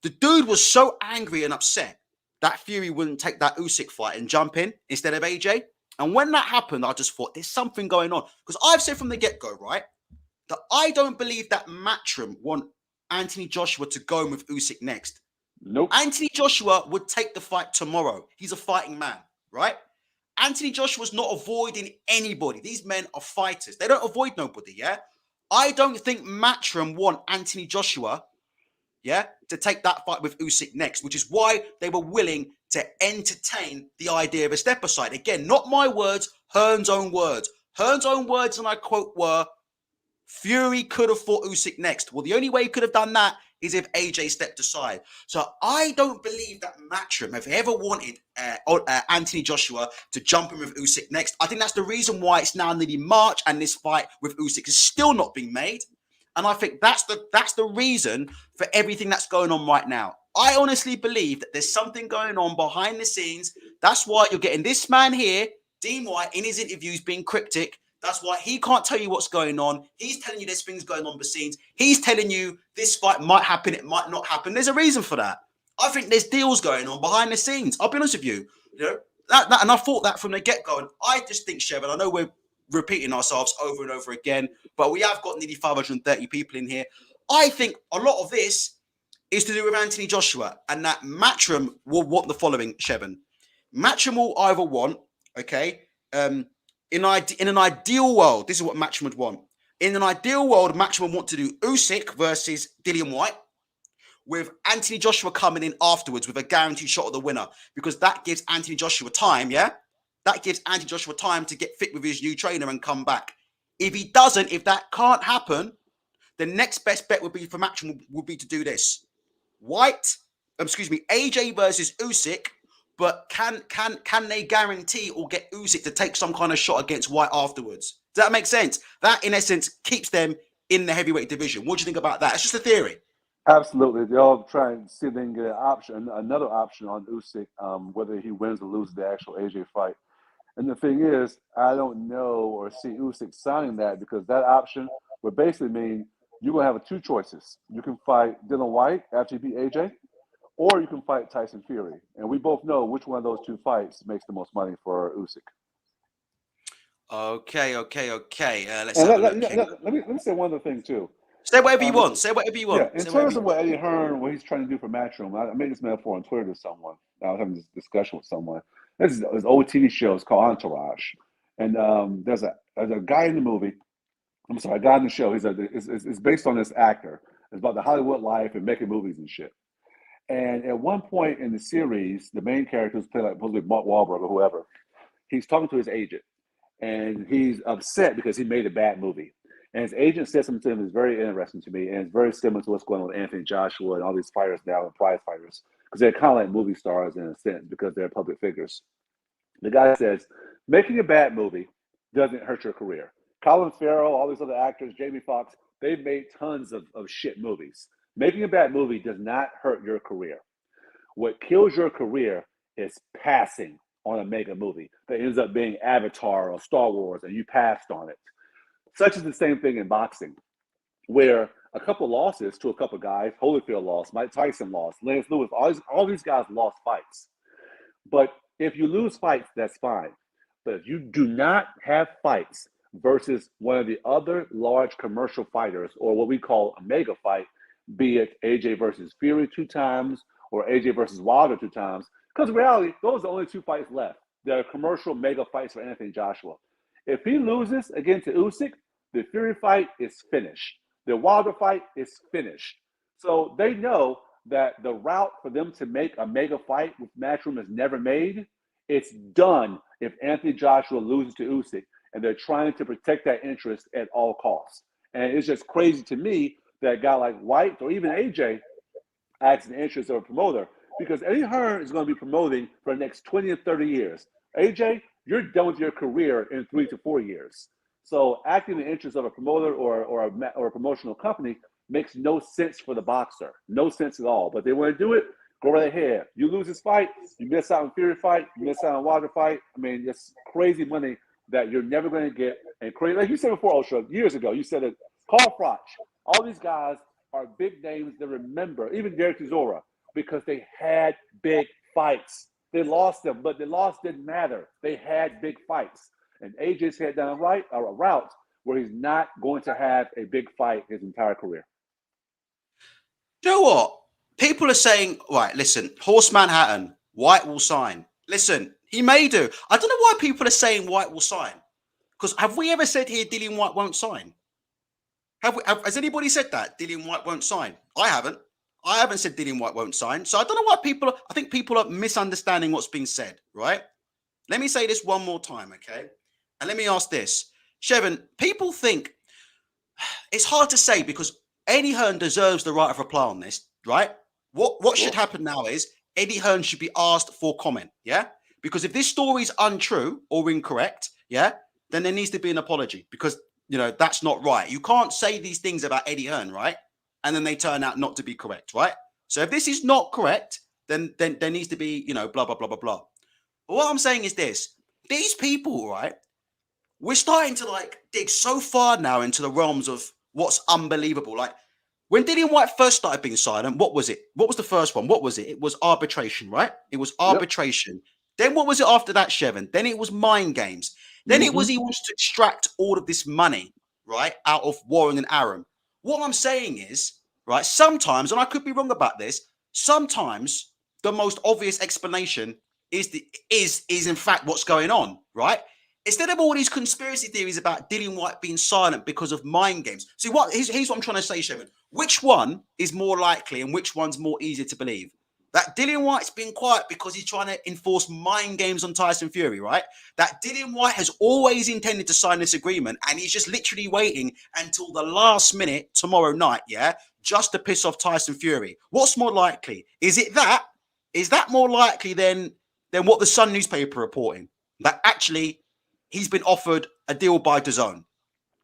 the dude was so angry and upset that Fury wouldn't take that Usyk fight and jump in instead of AJ. And when that happened, I just thought there's something going on. Because I've said from the get-go, right, that I don't believe that Matchroom want Anthony Joshua to go in with Usyk next. Nope. Anthony Joshua would take the fight tomorrow. He's a fighting man, right? Anthony Joshua's not avoiding anybody. These men are fighters. They don't avoid nobody, yeah? I don't think Matchroom want Anthony Joshua, yeah, to take that fight with Usyk next, which is why they were willing to entertain the idea of a step aside. Again, not my words, Hearn's own words. Hearn's own words, and I quote, were, Fury could have fought Usyk next. Well, the only way he could have done that is if AJ stepped aside. So I don't believe that Matchroom have ever wanted Anthony Joshua to jump in with Usyk next. I think that's the reason why it's now nearly March and this fight with Usyk is still not being made. And I think that's the reason for everything that's going on right now. I honestly believe that there's something going on behind the scenes. That's why you're getting this man here, Dean White, in his interviews being cryptic. That's why he can't tell you what's going on. He's telling you there's things going on behind the scenes. He's telling you this fight might happen, it might not happen. There's a reason for that. I think there's deals going on behind the scenes. I'll be honest with you. You know, that and I thought that from the get-go. And I just think, Shevin, I know we're repeating ourselves over and over again, but we have got nearly 530 people in here. I think a lot of this is to do with Anthony Joshua, and that Matchroom will want the following, Shevin. Matchroom will either want, okay, in an ideal world, this is what Matchroom would want. In an ideal world, Matchroom would want to do Usyk versus Dillian Whyte, with Anthony Joshua coming in afterwards with a guaranteed shot at the winner, because that gives Anthony Joshua time, yeah? That gives Anthony Joshua time to get fit with his new trainer and come back. If he doesn't, if that can't happen, the next best bet would be for Matchroom would be to do this. AJ versus Usyk, but can they guarantee or get Usyk to take some kind of shot against Whyte afterwards? Does that make sense? That, in essence, keeps them in the heavyweight division. What do you think about that? It's just a theory. Absolutely. They'll try and see if they can get another option on Usyk, whether he wins or loses the actual AJ fight. And the thing is, I don't know or see Usyk signing that, because that option would basically mean you're going to have two choices. You can fight Dillian Whyte after you beat AJ, or you can fight Tyson Fury. And we both know which one of those two fights makes the most money for Usyk. Okay. Let's and have a look. Let me say one other thing, too. Say whatever you want. Say whatever you want. Yeah, in terms of what Eddie Hearn, what he's trying to do for Matchroom, I made this metaphor on Twitter to someone. I was having this discussion with someone. This old TV show. It's called Entourage. And there's a guy in the movie. I'm sorry, a guy in the show. It's based on this actor. It's about the Hollywood life and making movies and shit. And at one point in the series, the main character is played like supposed to be Mark Wahlberg or whoever. He's talking to his agent, and he's upset because he made a bad movie. And his agent said something to him that's very interesting to me, and it's very similar to what's going on with Anthony Joshua and all these fighters now and prize fighters, because they're kind of like movie stars in a sense because they're public figures. The guy says, making a bad movie doesn't hurt your career. Colin Farrell, all these other actors, Jamie Foxx, they've made tons of shit movies. Making a bad movie does not hurt your career. What kills your career is passing on a mega movie that ends up being Avatar or Star Wars, and you passed on it. Such is the same thing in boxing, where a couple losses to a couple guys, Holyfield lost, Mike Tyson lost, Lance Lewis, all these guys lost fights. But if you lose fights, that's fine. But if you do not have fights versus one of the other large commercial fighters, or what we call a mega fight, be it AJ versus Fury 2 times or AJ versus Wilder 2 times, because in reality, those are the only 2 fights left. They're commercial mega fights for Anthony Joshua. If he loses again to Usyk, the Fury fight is finished. The Wilder fight is finished. So they know that the route for them to make a mega fight with Matchroom is never made. It's done if Anthony Joshua loses to Usyk, and they're trying to protect that interest at all costs. And it's just crazy to me that a guy like Whyte or even AJ acts in the interest of a promoter, because Eddie Hearn is going to be promoting for the next 20 or 30 years. AJ, you're done with your career in 3 to 4 years. So acting in the interest of a promoter or a promotional company makes no sense for the boxer. No sense at all. But they want to do it, go right ahead. You lose this fight, you miss out on Fury fight, you miss out on Wilder fight. I mean, it's crazy money that you're never going to get. And crazy, like you said before, Osho, years ago, you said it, Carl Froch, all these guys are big names that remember, even Derek Chisora, because they had big fights. They lost them, but the loss didn't matter. They had big fights. And AJ's head down a route where he's not going to have a big fight his entire career. You know what? People are saying, right, listen, Horse Manhattan, Whyte will sign. Listen, he may do. I don't know why people are saying Whyte will sign. Because have we ever said here Dillian Whyte won't sign? Has anybody said that? Dillian Whyte won't sign? I haven't. I haven't said Dillian Whyte won't sign. So I don't know why I think people are misunderstanding what's being said, right? Let me say this one more time, okay? And let me ask this. Shevin, people think it's hard to say because Eddie Hearn deserves the right of reply on this, right? What should happen now is Eddie Hearn should be asked for comment, yeah? Because if this story is untrue or incorrect, yeah, then there needs to be an apology because, that's not right. You can't say these things about Eddie Hearn, right? And then they turn out not to be correct, right? So if this is not correct, then there needs to be, blah, blah, blah, blah, blah. But what I'm saying is this. These people, right, we're starting to dig so far now into the realms of what's unbelievable. Like when Dillian Whyte first started being silent, what was it? What was the first one? What was it? It was arbitration, right? It was arbitration. Yep. Then what was it after that, Shevin? Then it was mind games. Then it was he wants to extract all of this money, right, out of Warren and Arum. What I'm saying is, right, sometimes, and I could be wrong about this, sometimes the most obvious explanation is in fact what's going on, right? Instead of all these conspiracy theories about Dillian Whyte being silent because of mind games. See, here's what I'm trying to say, Sherman. Which one is more likely and which one's more easy to believe? That Dillian Whyte's been quiet because he's trying to enforce mind games on Tyson Fury, right? That Dillian Whyte has always intended to sign this agreement and he's just literally waiting until the last minute tomorrow night, yeah, just to piss off Tyson Fury. What's more likely? Is it that? Is that more likely than what the Sun newspaper reporting? That actually he's been offered a deal by DAZN.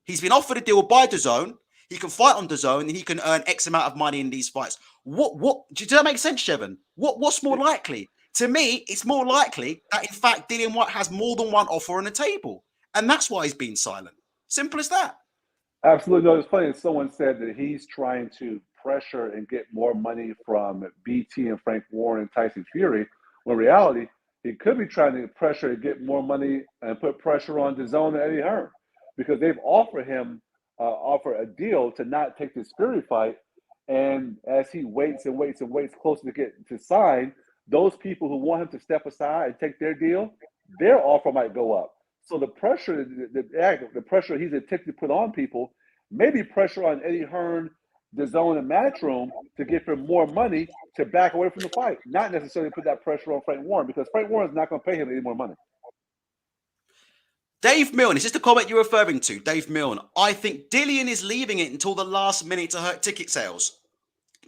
He's been offered a deal by DAZN. He can fight on DAZN and he can earn X amount of money in these fights. Does that make sense, Shevin? What's more likely? To me, it's more likely that in fact Dillian Whyte has more than one offer on the table, and that's why he's being silent. Simple as that. Absolutely. No, it's funny. Someone said that he's trying to pressure and get more money from BT and Frank Warren and Tyson Fury. When in reality, he could be trying to pressure and get more money and put pressure on DAZN and Eddie Hearn, because they've offered him a deal to not take this Fury fight. And as he waits and waits and waits closer to get to sign, those people who want him to step aside and take their deal, their offer might go up. So the pressure, the pressure he's attempting to put on people, maybe pressure on Eddie Hearn, DAZN, and Matchroom to give him more money to back away from the fight, not necessarily put that pressure on Frank Warren, because Frank Warren is not going to pay him any more money. Dave Milne, is this the comment you're referring to? Dave Milne, I think Dillian is leaving it until the last minute to hurt ticket sales.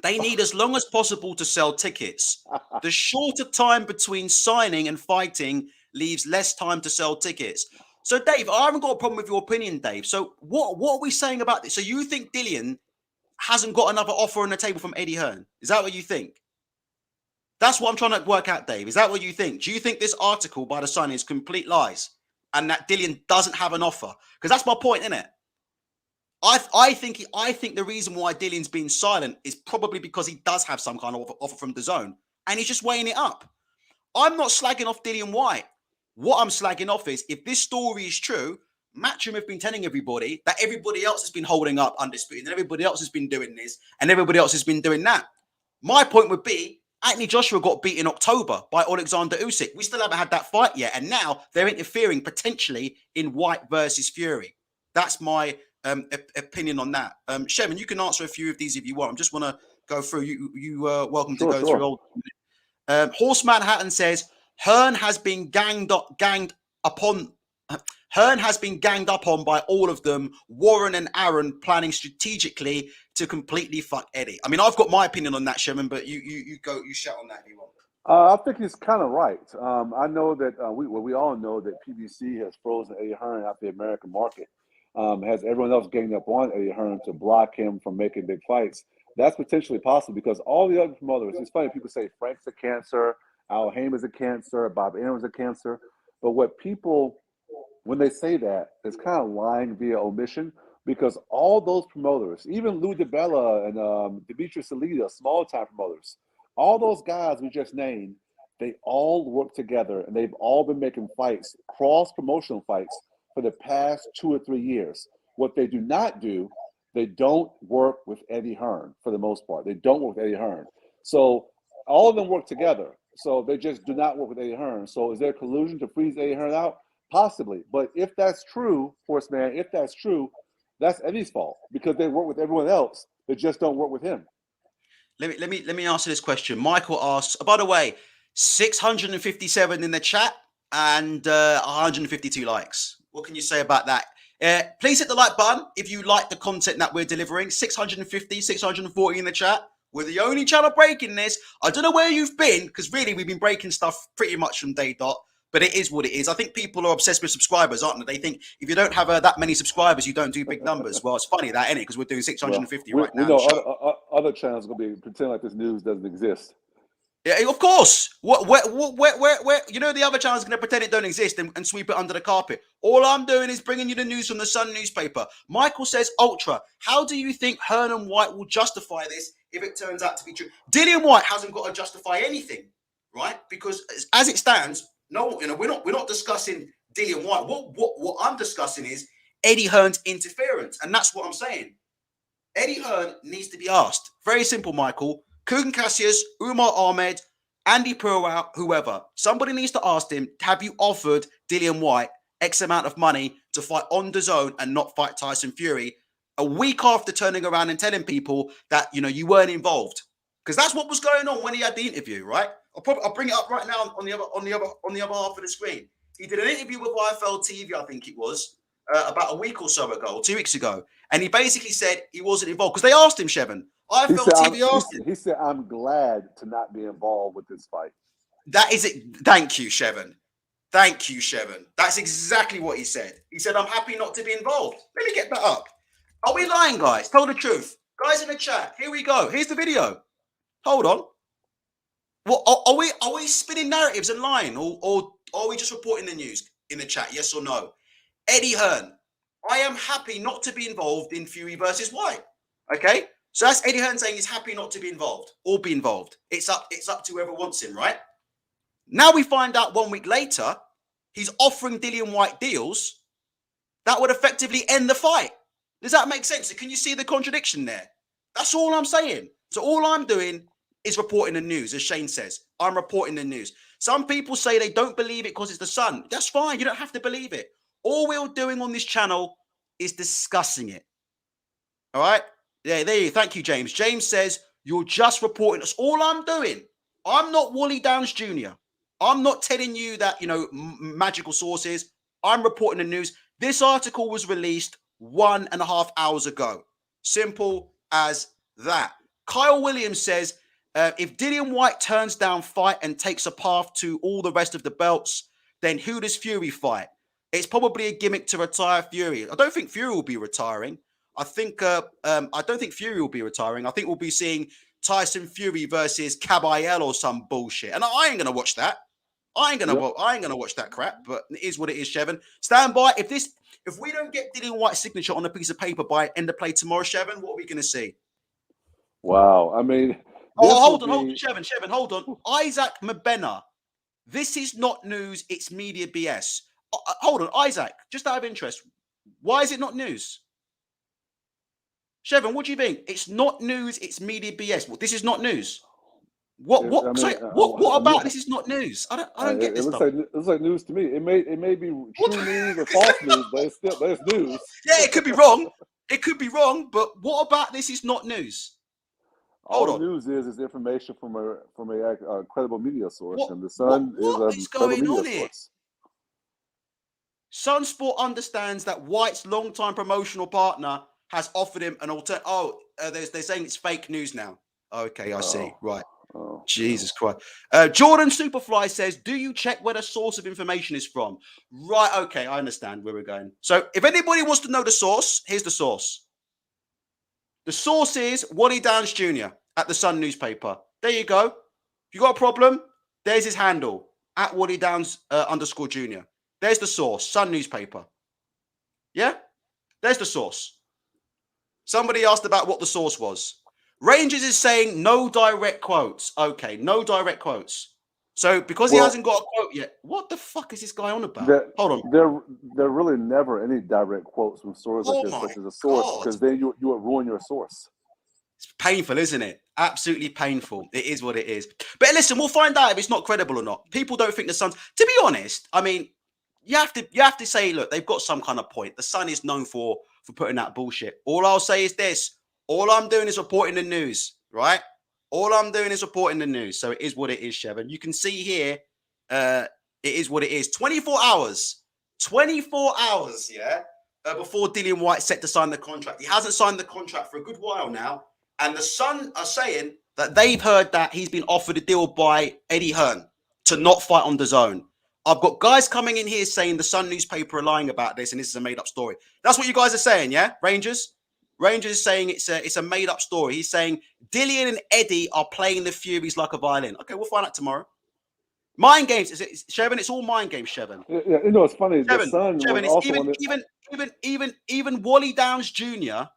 They need as long as possible to sell tickets. The shorter time between signing and fighting leaves less time to sell tickets. So, Dave, I haven't got a problem with your opinion, Dave. So, what are we saying about this? So, you think Dillian hasn't got another offer on the table from Eddie Hearn? Is that what you think? That's what I'm trying to work out, Dave. Is that what you think? Do you think this article by the Sun is complete lies and that Dillian doesn't have an offer? Because that's my point, isn't it? I think the reason why Dillian's been silent is probably because he does have some kind of offer from DAZN and he's just weighing it up. I'm not slagging off Dillian Whyte. What I'm slagging off is, if this story is true, Matchroom have been telling everybody that everybody else has been holding up Undisputed and everybody else has been doing this and everybody else has been doing that. My point would be, Anthony Joshua got beat in October by Alexander Usyk. We still haven't had that fight yet, and now they're interfering potentially in Whyte versus Fury. That's my opinion on that. Shevin, you can answer a few of these if you want. I just want to go through. You welcome to go through all. Horse Manhattan says Hearn has been ganged up on by all of them. Warren and Aaron planning strategically to completely fuck Eddie. I mean, I've got my opinion on that, Sherman, but you shout on that if you want. I think he's kind of right. I know that we all know that PBC has frozen Eddie Hearn out the American market. Has everyone else ganged up on Eddie Hearn to block him from making big fights? That's potentially possible because all the other promoters, it's funny, people say Frank's a cancer, Al Haymon's a cancer, Bob Aaron's a cancer. But what people, when they say that, it's kind of lying via omission, because all those promoters, even Lou DiBella and Demetrius Salida, small-time promoters, all those guys we just named, they all work together, and they've all been making fights, cross-promotional fights, for the past 2 or 3 years. What they do not do, they don't work with Eddie Hearn for the most part. They don't work with Eddie Hearn. So all of them work together. So they just do not work with Eddie Hearn. So is there collusion to freeze Eddie Hearn out? Possibly. But if that's true, Horseman, if that's true, that's Eddie's fault, because they work with everyone else. They just don't work with him. Let me answer this question. Michael asks, by the way, 657 in the chat and 152 likes. What can you say about that? Please hit the like button if you like the content that we're delivering. 650, 640 in the chat. We're the only channel breaking this. I don't know where you've been, because really we've been breaking stuff pretty much from day dot. But it is what it is. I think people are obsessed with subscribers, aren't they? They think if you don't have that many subscribers, you don't do big numbers. Well, it's funny that, isn't it? Because we're doing 650 right now. We know other channels are going to be pretending like this news doesn't exist. Yeah, of course. Where you know the other channel's going to pretend it don't exist and sweep it under the carpet. All I'm doing is bringing you the news from the Sun newspaper. Michael says, Ultra, how do you think Hearn and Whyte will justify this if it turns out to be true? Dillian Whyte hasn't got to justify anything, right? Because as it stands, no, we're not discussing Dillian Whyte. What I'm discussing is Eddie Hearn's interference, and that's what I'm saying. Eddie Hearn needs to be asked. Very simple, Michael. Kugan Cassius, Umar Ahmed, Andy Purwell, whoever. Somebody needs to ask him, have you offered Dillian Whyte X amount of money to fight on DAZN and not fight Tyson Fury a week after turning around and telling people that, you know, you weren't involved. Because that's what was going on when he had the interview, right? I'll bring it up right now on the other half of the screen. He did an interview with YFL TV, I think it was, about a week or so ago, or 2 weeks ago. And he basically said he wasn't involved. Because they asked him, Shevin. YFL TV asked him. He said, I'm glad to not be involved with this fight. That is it. Thank you, Shevin. Thank you, Shevin. That's exactly what he said. He said, I'm happy not to be involved. Let me get that up. Are we lying, guys? Tell the truth. Guys in the chat, here we go. Here's the video. Hold on. What are we spinning narratives and lying, or are we just reporting the news in the chat? Yes or no? Eddie Hearn. I am happy not to be involved in Fury versus Whyte. Okay? So that's Eddie Hearn saying he's happy not to be involved or be involved. It's up to whoever wants him, right? Now we find out 1 week later, he's offering Dillian Whyte deals that would effectively end the fight. Does that make sense? So can you see the contradiction there? That's all I'm saying. So all I'm doing is reporting the news, as Shane says. I'm reporting the news. Some people say they don't believe it because it's the Sun. That's fine. You don't have to believe it. All we're doing on this channel is discussing it. All right? Yeah, there you go. Thank you, James. James says, you're just reporting. That's all I'm doing. I'm not Wally Downs Jr. I'm not telling you that, you know, magical sources. I'm reporting the news. This article was released 1.5 hours ago. Simple as that. Kyle Williams says, if Dillian Whyte turns down fight and takes a path to all the rest of the belts, then who does Fury fight? It's probably a gimmick to retire Fury. I don't think Fury will be retiring. I don't think Fury will be retiring. I think we'll be seeing Tyson Fury versus Caballero or some bullshit. And I ain't gonna watch that. I ain't gonna watch that crap. But it is what it is, Shevin. Stand by. If we don't get Dillian Whyte's signature on a piece of paper by end of play tomorrow, Shevin, what are we gonna see? Wow. I mean, hold on, Shevin, hold on. Isaac Mabena. This is not news. It's media BS. Hold on, Isaac. Just out of interest, why is it not news? Shevin, what do you think? It's not news. It's media BS. Well, this is not news. What about this is not news? I don't get this stuff. It looks like news to me. It may be true news or false news, but it's news. Yeah, it could be wrong. It could be wrong, but what about this is not news? All the news is information from a credible media source, and the Sun is a credible media source. Sunsport understands that Whyte's longtime promotional partner has offered him an alternative. Oh, they're saying it's fake news now. Okay, I see. Right. Oh, Jesus Christ. Jordan Superfly says, do you check where the source of information is from? Right. Okay, I understand where we're going. So if anybody wants to know the source, here's the source. The source is Wally Downs Jr. at the Sun newspaper. There you go. If you got a problem, there's his handle, at Wally Downs _ Jr. There's the source, Sun newspaper. Yeah? There's the source. Somebody asked about what the source was. Rangers is saying no direct quotes. Okay, no direct quotes. So because he hasn't got a quote yet, what the fuck is this guy on about? Hold on. There really never any direct quotes from sources like this, such as a source, because then you would ruin your source. It's painful, isn't it? Absolutely painful. It is what it is. But listen, we'll find out if it's not credible or not. People don't think the Suns. To be honest, I mean, you have to say, look, they've got some kind of point. The Sun is known for putting out bullshit. All I'll say is this. All I'm doing is reporting the news, right? All I'm doing is reporting the news. So it is what it is, Shevin. You can see here, it is what it is. 24 hours. 24 hours, yeah, before Dillian Whyte set to sign the contract. He hasn't signed the contract for a good while now. And the Sun are saying that they've heard that he's been offered a deal by Eddie Hearn to not fight on DAZN. I've got guys coming in here saying the Sun newspaper are lying about this and this is a made-up story. That's what you guys are saying, yeah, Rangers? Rangers is saying it's a made-up story. He's saying Dillian and Eddie are playing the Furies like a violin. Okay, we'll find out tomorrow. Mind games, Shevin. It's all mind games, Shevin. Yeah, you know, it's funny. Shevin, the Sun Shevin, was even Wally Downs Jr.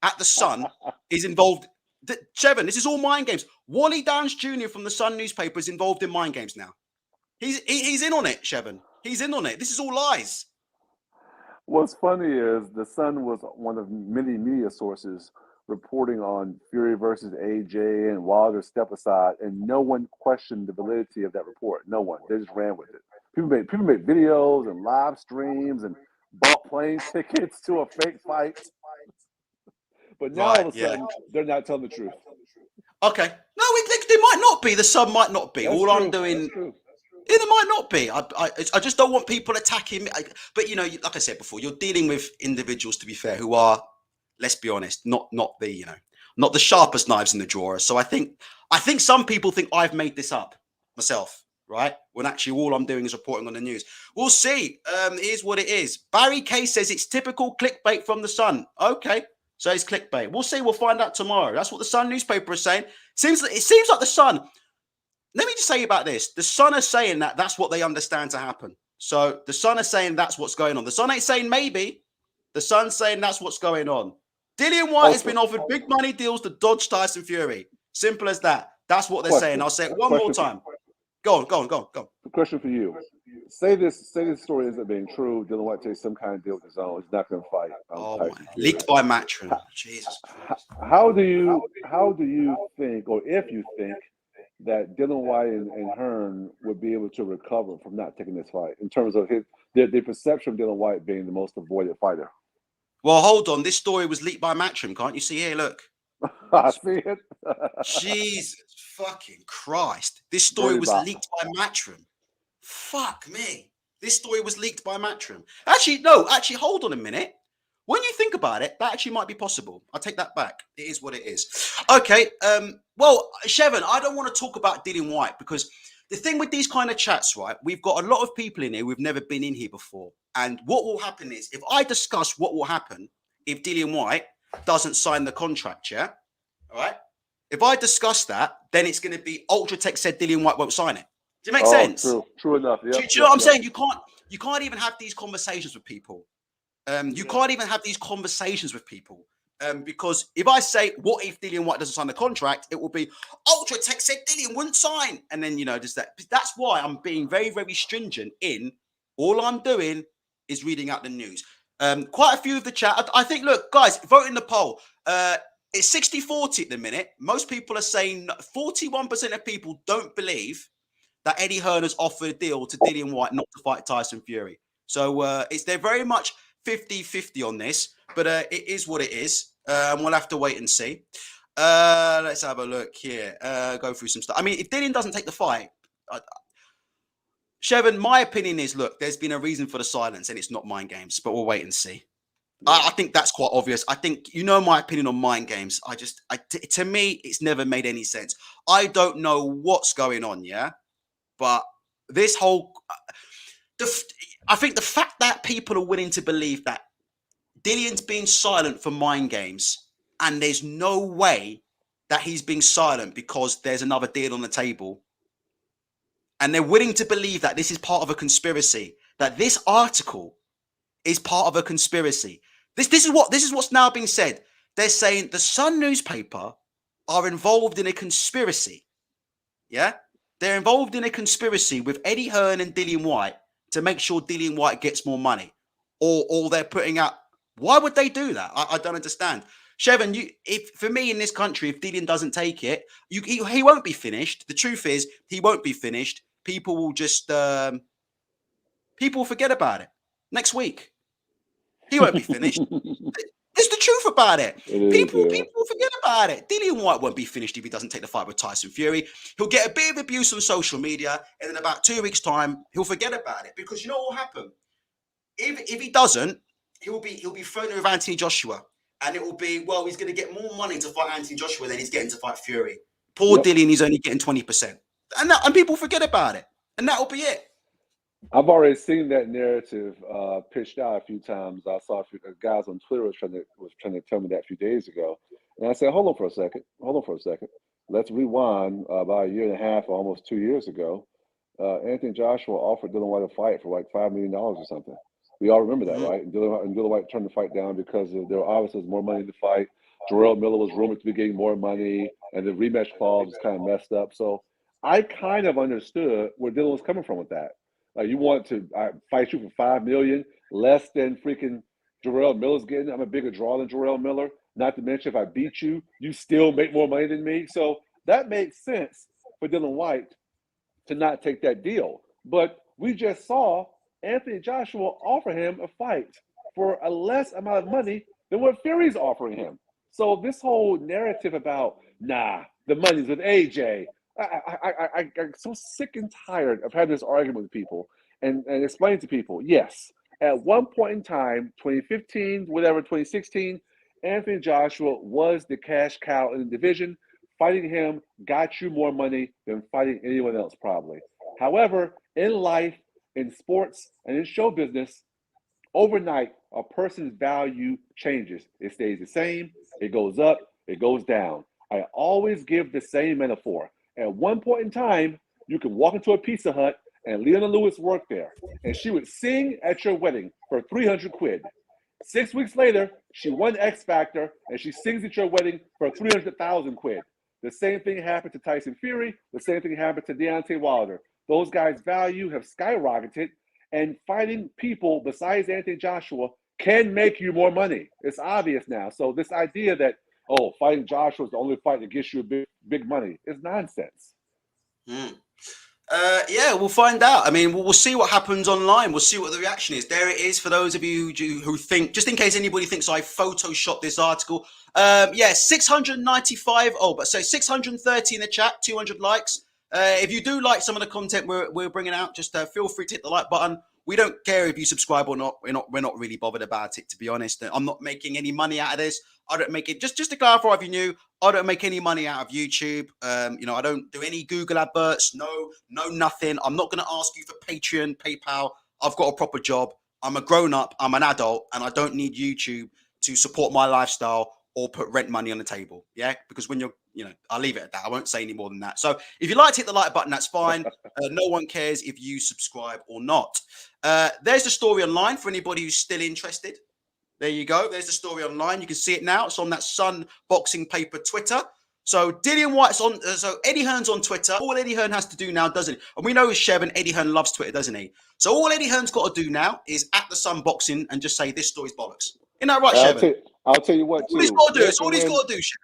at the Sun is involved. Shevin, this is all mind games. Wally Downs Jr. from the Sun newspaper is involved in mind games now. He's in on it, Shevin. He's in on it. This is all lies. What's funny is the Sun was one of many media sources reporting on Fury versus AJ and Wilder step aside, and no one questioned the validity of that report. No one. They just ran with it People make videos and live streams and bought plane tickets to a fake fight. But now all of a sudden, they're not telling the truth. Okay. No, they might not be. The Sun might not be. That's All true. I'm doing. That's true. Yeah, there might not be. I just don't want people attacking me. But like I said before, you're dealing with individuals, to be fair, who are, let's be honest, not the sharpest knives in the drawer. So I think some people think I've made this up myself, right? When actually all I'm doing is reporting on the news. We'll see. Here's what it is. Barry Kay says it's typical clickbait from the Sun. Okay, so it's clickbait. We'll see. We'll find out tomorrow. That's what the Sun newspaper is saying. It seems like the Sun. Let me just say about this. The Sun are saying that that's what they understand to happen. So the Sun are saying that's what's going on. The Sun ain't saying maybe. The Sun's saying that's what's going on. Dillian Whyte has been offered big money deals to dodge Tyson Fury. Simple as that. That's what they're saying. I'll say it one more time. Go on. Question for you. Say this story isn't being true. Dillian Whyte takes some kind of deal with his own. He's not going to fight. Leaked by Matchroom. Jesus Christ. How do you think, or if you think, that Dillian Whyte and Hearn would be able to recover from not taking this fight in terms of the perception of Dillian Whyte being the most avoided fighter? Well, hold on. This story was leaked by Matchroom. Can't you see here? Look. I see it. Jesus fucking Christ. This story was leaked by Matchroom. Fuck me. This story was leaked by Matchroom. Actually, hold on a minute. When you think about it, that actually might be possible. I'll take that back. It is what it is. Okay. Well, Shevin, I don't want to talk about Dillian Whyte because the thing with these kind of chats, right, we've got a lot of people in here who've never been in here before. And what will happen is, if I discuss what will happen if Dillian Whyte doesn't sign the contract, yeah? All right? If I discuss that, then it's going to be Ultratech said Dillian Whyte won't sign it. Does it make sense? True enough. Yep, do you know what I'm saying? You can't even have these conversations with people. You can't even have these conversations with people. Because if I say, what if Dillian Whyte doesn't sign the contract? It will be, Ultratech said Dillian wouldn't sign. And then, there's that. That's why I'm being very, very stringent in all I'm doing is reading out the news. Quite a few of the chat. I think, look, guys, vote in the poll. It's 60-40 at the minute. Most people are saying 41% of people don't believe that Eddie Hearn has offered a deal to Dillian Whyte not to fight Tyson Fury. So they're very much 50-50 on this, but it is what it is. We'll have to wait and see. Let's have a look here. Go through some stuff. I mean, if Dillian doesn't take the fight, Shevin, my opinion is, look, there's been a reason for the silence, and it's not mind games, but we'll wait and see. Yeah. I think that's quite obvious. I think my opinion on mind games. To me, it's never made any sense. I don't know what's going on, yeah? But this whole... I think the fact that people are willing to believe that Dillian's being silent for mind games, and there's no way that he's being silent because there's another deal on the table, and they're willing to believe that this is part of a conspiracy, that this article is part of a conspiracy. This is what's now being said. They're saying the Sun newspaper are involved in a conspiracy. Yeah? They're involved in a conspiracy with Eddie Hearn and Dillian Whyte to make sure Dillian Whyte gets more money. Or they're putting out... Why would they do that? I don't understand. Shevin, for me in this country, if Dillian doesn't take it, he won't be finished. The truth is, he won't be finished. People will just... people will forget about it. Next week. He won't be finished. It's the truth about it. People forget about it. Dillian Whyte won't be finished if he doesn't take the fight with Tyson Fury. He'll get a bit of abuse on social media, and in about 2 weeks' time, he'll forget about it. Because you know what will happen? If he doesn't, he'll be thrown in with Anthony Joshua. And it will be, well, he's going to get more money to fight Anthony Joshua than he's getting to fight Fury. Poor Dillian, he's only getting 20%. And people forget about it. And that'll be it. I've already seen that narrative pitched out a few times. I saw a few guys on Twitter was trying to tell me that a few days ago, and I said, "Hold on for a second. Let's rewind about a year and a half, almost 2 years ago. Anthony Joshua offered Dillian Whyte a fight for like $5 million or something. We all remember that, right? And Dillian Whyte turned the fight down because there obviously was more money in the fight. Jarrell Miller was rumored to be getting more money, and the rematch clause was kind of messed up. So I kind of understood where Dillian was coming from with that. You want to fight you for $5 million, less than freaking Jarrell Miller's getting. I'm a bigger draw than Jarrell Miller. Not to mention, if I beat you, you still make more money than me. So that makes sense for Dillian Whyte to not take that deal. But we just saw Anthony Joshua offer him a fight for a less amount of money than what Fury's offering him. So this whole narrative about, nah, the money's with AJ. I'm so sick and tired of having this argument with people and explaining to people, yes, at one point in time, 2015, whatever, 2016, Anthony Joshua was the cash cow in the division. Fighting him got you more money than fighting anyone else, probably. However, in life, in sports, and in show business, overnight, a person's value changes. It stays the same, it goes up, it goes down. I always give the same metaphor. At one point in time, you can walk into a Pizza Hut and Leona Lewis worked there, and she would sing at your wedding for 300 quid. 6 weeks later, she won X Factor and she sings at your wedding for 300,000 quid. The same thing happened to Tyson Fury. The same thing happened to Deontay Wilder. Those guys' value have skyrocketed, and fighting people besides Anthony Joshua can make you more money. It's obvious now. So this idea that, oh, fighting Joshua is the only fight that gets you big money is nonsense. Yeah, we'll find out. I mean, we'll see what happens online. We'll see what the reaction is. There it is for those of you who think, just in case anybody thinks I photoshopped this article. Yeah, 695. Oh, but so 630 in the chat, 200 likes. If you do like some of the content we're bringing out, just feel free to hit the like button. We don't care if you subscribe or not. We're not really bothered about it, to be honest. I'm not making any money out of this. I don't make it. Just to clarify, if you're new, I don't make any money out of YouTube. I don't do any Google adverts. No, nothing. I'm not going to ask you for Patreon, PayPal. I've got a proper job. I'm a grown up. I'm an adult, and I don't need YouTube to support my lifestyle or put rent money on the table. Yeah, because when I'll leave it at that. I won't say any more than that. So if you like to hit the like button, that's fine. No one cares if you subscribe or not. There's the story online for anybody who's still interested. There you go. There's the story online. You can see it now. It's on that Sun Boxing Paper Twitter. So Dillian Whyte's on. So Eddie Hearn's on Twitter. All Eddie Hearn has to do now, doesn't he? And we know it's Chev, and Eddie Hearn loves Twitter, doesn't he? So all Eddie Hearn's got to do now is at the Sun Boxing and just say this story's bollocks. Isn't that right, Chev? I'll tell you what, too. All he's got to do. It's all he's got to do, Chev.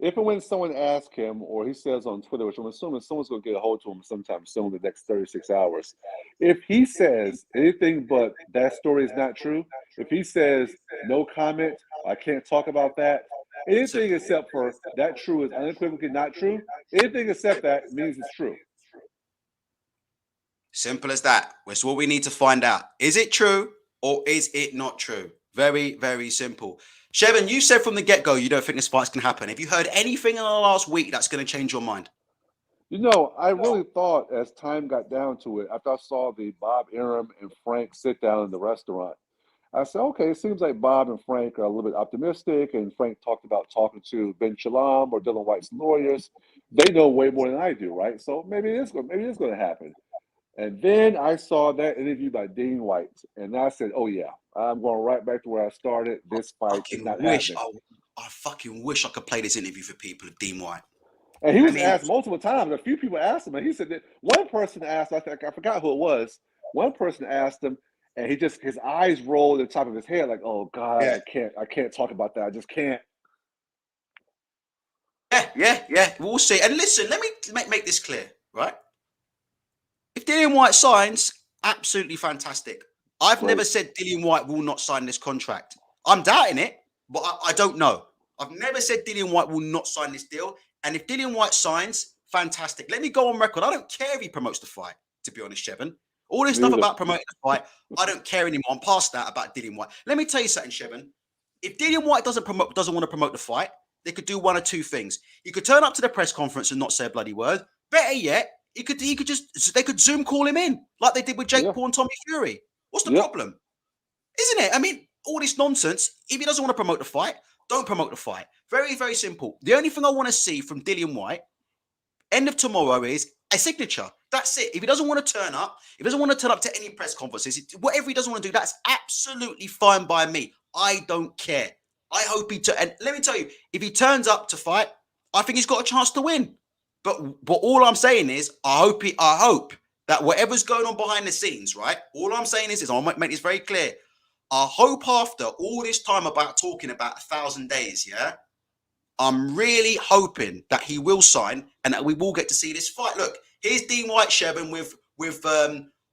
If and when someone asks him, or he says on Twitter, which I'm assuming someone's going to get a hold of him sometime soon, in the next 36 hours, if he says anything but that story is not true, if he says no comment, I can't talk about that, anything except for that true is unequivocally not true, anything except that means it's true. Simple as that. That's what we need to find out. Is it true or is it not true? Very, very simple. Shevin, you said from the get-go you don't think this fight's going to happen. Have you heard anything in the last week that's going to change your mind? I really thought as time got down to it, after I saw the Bob Arum and Frank sit down in the restaurant, I said, okay, it seems like Bob and Frank are a little bit optimistic, and Frank talked about talking to Ben Chalam or Dillian Whyte's lawyers. They know way more than I do, right? So maybe it is going to happen. And then I saw that interview by Dillian Whyte, and I said, oh, yeah, I'm going right back to where I started. This fight is not happening. I fucking wish I could play this interview for people of Dillian Whyte. And he was asked multiple times. A few people asked him, and he said that one person asked, I forgot who it was. One person asked him, and his eyes rolled at the top of his head like, oh, God, yeah. I can't talk about that. I just can't. Yeah. We'll see. And listen, let me make this clear, right? If Dillian Whyte signs, absolutely fantastic. I've never said Dillian Whyte will not sign this contract. I'm doubting it, but I don't know. I've never said Dillian Whyte will not sign this deal. And if Dillian Whyte signs, fantastic. Let me go on record. I don't care if he promotes the fight, to be honest, Shevin. All this stuff about promoting the fight, I don't care anymore. I'm past that about Dillian Whyte. Let me tell you something, Shevin. If Dillian Whyte doesn't want to promote the fight, they could do one of two things. He could turn up to the press conference and not say a bloody word. Better yet, they could Zoom call him in like they did with Jake Paul and Tommy Fury. What's the problem? Isn't it? I mean, all this nonsense. If he doesn't want to promote the fight, don't promote the fight. Very, very simple. The only thing I want to see from Dillian Whyte, end of tomorrow, is a signature. That's it. If he doesn't want to turn up, if he doesn't want to turn up to any press conferences, whatever he doesn't want to do, that's absolutely fine by me. I don't care. I hope and let me tell you, if he turns up to fight, I think he's got a chance to win. But all I'm saying is, I hope that whatever's going on behind the scenes, right? All I'm saying is I'll make this very clear. I hope after all this time about talking about 1,000 days, yeah, I'm really hoping that he will sign and that we will get to see this fight. Look, here's Dillian Whyte, Shevin, with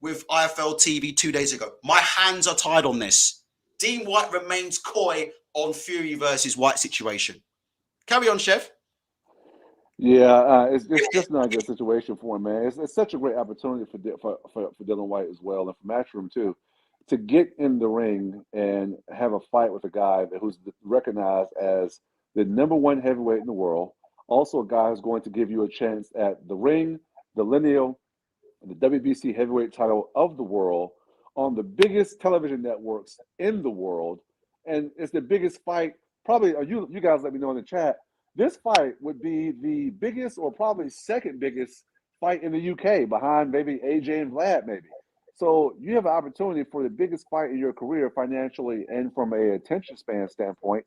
with IFL TV 2 days ago. My hands are tied on this. Dean Whyte remains coy on Fury versus Whyte situation. Carry on, Chef. Yeah, it's just not a good situation for him, man. It's such a great opportunity for Dillian Whyte as well, and for Matchroom too, to get in the ring and have a fight with a guy who's recognized as the #1 heavyweight in the world. Also, a guy who's going to give you a chance at the ring, the lineal, and the WBC heavyweight title of the world on the biggest television networks in the world, and it's the biggest fight. Probably, you guys let me know in the chat. This fight would be the biggest, or probably second biggest fight in the UK, behind maybe AJ and Vlad, maybe. So you have an opportunity for the biggest fight in your career, financially and from a attention span standpoint,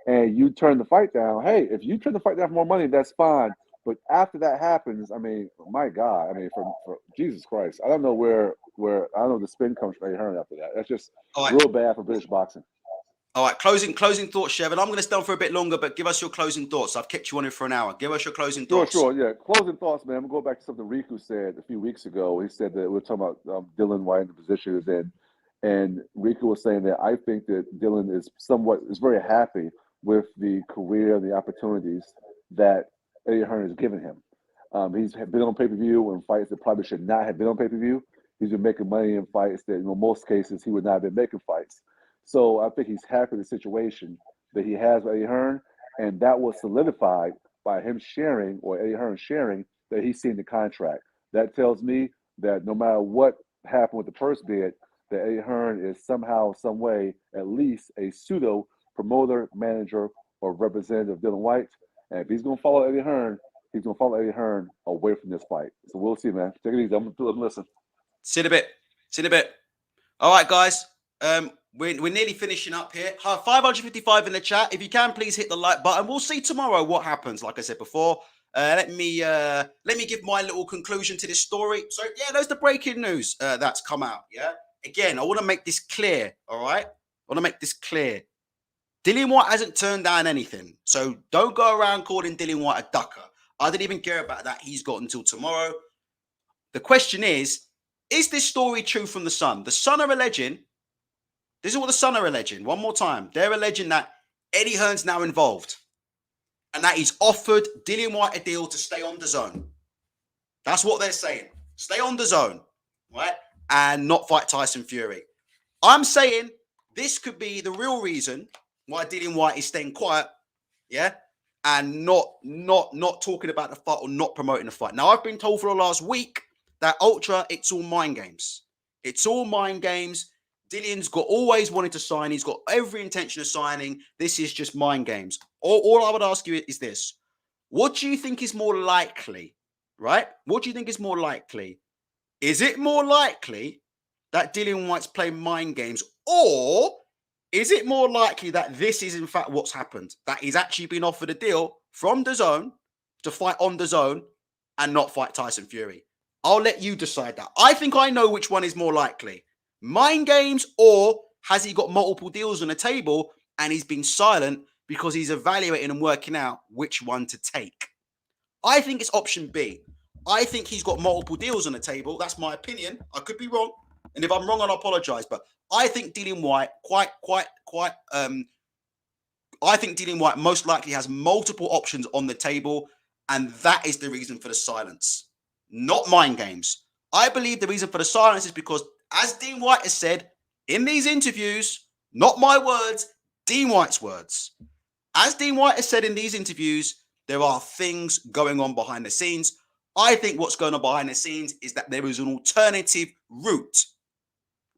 and you turn the fight down. Hey, if you turn the fight down for more money, that's fine. But after that happens, I mean, my God, I mean, for Jesus Christ, I don't know where I don't know the spin comes from Eddie Hearn after that. That's just real bad for British boxing. All right, closing thoughts, Chev, and I'm going to stay on for a bit longer, but give us your closing thoughts. I've kept you on it for an hour. Give us your closing thoughts. Sure, yeah. Closing thoughts, man. I'm going to go back to something Riku said a few weeks ago. He said that we were talking about Dillian Whyte and the position he was in, and Riku was saying that I think that Dillian is very happy with the career and the opportunities that Eddie Hearn has given him. He's been on pay-per-view in fights that probably should not have been on pay-per-view. He's been making money in fights that, most cases, he would not have been making fights. So I think he's happy with the situation that he has with Eddie Hearn, and that was solidified by him sharing, or Eddie Hearn sharing, that he's seen the contract. That tells me that no matter what happened with the purse bid, that Eddie Hearn is somehow, some way, at least a pseudo promoter, manager, or representative of Dillian Whyte. And if he's going to follow Eddie Hearn, he's going to follow Eddie Hearn away from this fight. So we'll see, man. Take it easy. I'm going to listen. See you in a bit. All right, guys. We're nearly finishing up here. 555 in the chat. If you can, please hit the like button. We'll see tomorrow what happens. Like I said before, let me give my little conclusion to this story. So yeah, there's the breaking news that's come out. Yeah. Again, I want to make this clear. All right. I want to make this clear. Dillian Whyte hasn't turned down anything. So don't go around calling Dillian Whyte a ducker. I didn't even care about that. He's got until tomorrow. The question is this story true from The Sun? The Sun are alleging, this is what The Sun are alleging, one more time. They're alleging that Eddie Hearn's now involved and that he's offered Dillian Whyte a deal to stay on the zone. That's what they're saying. Stay on the zone, right? And not fight Tyson Fury. I'm saying this could be the real reason why Dillian Whyte is staying quiet, yeah, and not talking about the fight or not promoting the fight. Now, I've been told for the last week that Ultra, it's all mind games. It's all mind games. Dillian's always wanted to sign. He's got every intention of signing. This is just mind games. All I would ask you is this. What do you think is more likely, right? What do you think is more likely? Is it more likely that Dillian Whyte's playing mind games, or is it more likely that this is in fact what's happened? That he's actually been offered a deal from the zone to fight on the zone and not fight Tyson Fury? I'll let you decide that. I think I know which one is more likely. Mind games, or has he got multiple deals on the table and he's been silent because he's evaluating and working out which one to take? I think it's option B. I think he's got multiple deals on the table. That's my opinion. I could be wrong. And if I'm wrong, I'll apologize. But I think Dillian Whyte I think Dillian Whyte most likely has multiple options on the table, and that is the reason for the silence, not mind games. I believe the reason for the silence is because, as Dean Whyte has said in these interviews, not my words, Dean Whyte's words. As Dean Whyte has said in these interviews, there are things going on behind the scenes. I think what's going on behind the scenes is that there is an alternative route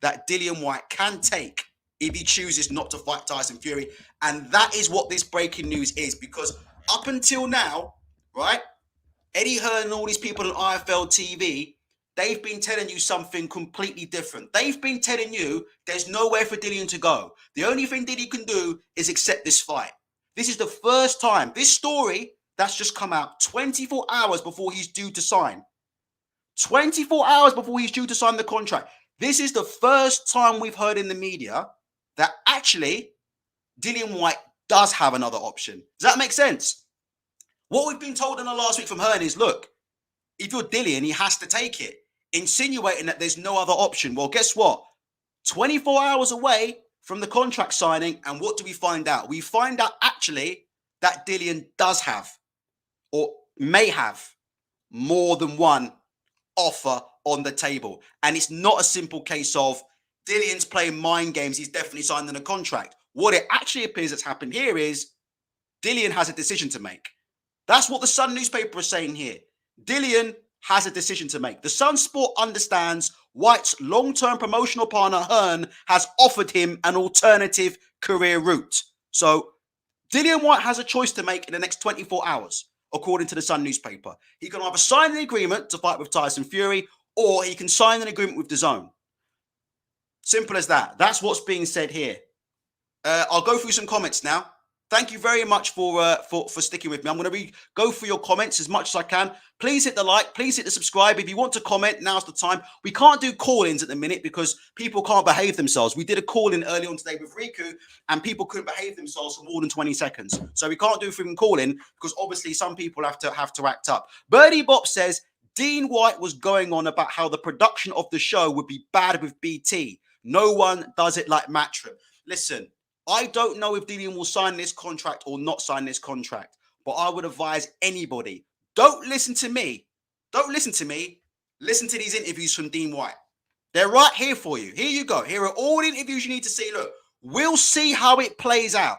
that Dillian Whyte can take if he chooses not to fight Tyson Fury. And that is what this breaking news is, because up until now, right, Eddie Hearn and all these people on IFL TV, they've been telling you something completely different. They've been telling you there's nowhere for Dillian to go. The only thing Dillian can do is accept this fight. This is the first time, this story that's just come out 24 hours before he's due to sign. 24 hours before he's due to sign the contract. This is the first time we've heard in the media that actually Dillian Whyte does have another option. Does that make sense? What we've been told in the last week from Hearn is, look, if you're Dillian, he has to take it. insinuating that there's no other option. Well, guess what? 24 hours away from the contract signing, and what do we find out? We find out actually that Dillian does have, or may have, more than one offer on the table. And it's not a simple case of Dillian's playing mind games, he's definitely signing a contract. What it actually appears that's happened here is Dillian has a decision to make. That's what the Sun newspaper is saying here. Dillian has a decision to make. The Sun Sport understands Whyte's long-term promotional partner, Hearn, has offered him an alternative career route. So Dillian Whyte has a choice to make in the next 24 hours, according to the Sun newspaper. He can either sign an agreement to fight with Tyson Fury, or he can sign an agreement with DAZN. Simple as that. That's what's being said here. I'll go through some comments now. Thank you very much for sticking with me. I'm going to go through your comments as much as I can. Please hit the like. Please hit the subscribe. If you want to comment, now's the time. We can't do call-ins at the minute because people can't behave themselves. We did a call-in early on today with Riku, and people couldn't behave themselves for more than 20 seconds. So we can't do freaking call-in because obviously some people have to act up. Birdie Bop says, Dean Whyte was going on about how the production of the show would be bad with BT. No one does it like Matchroom. Listen, I don't know if Dillian will sign this contract or not sign this contract, but I would advise anybody, don't listen to me. Don't listen to me. Listen to these interviews from Dean Whyte. They're right here for you. Here you go. Here are all the interviews you need to see. Look, we'll see how it plays out.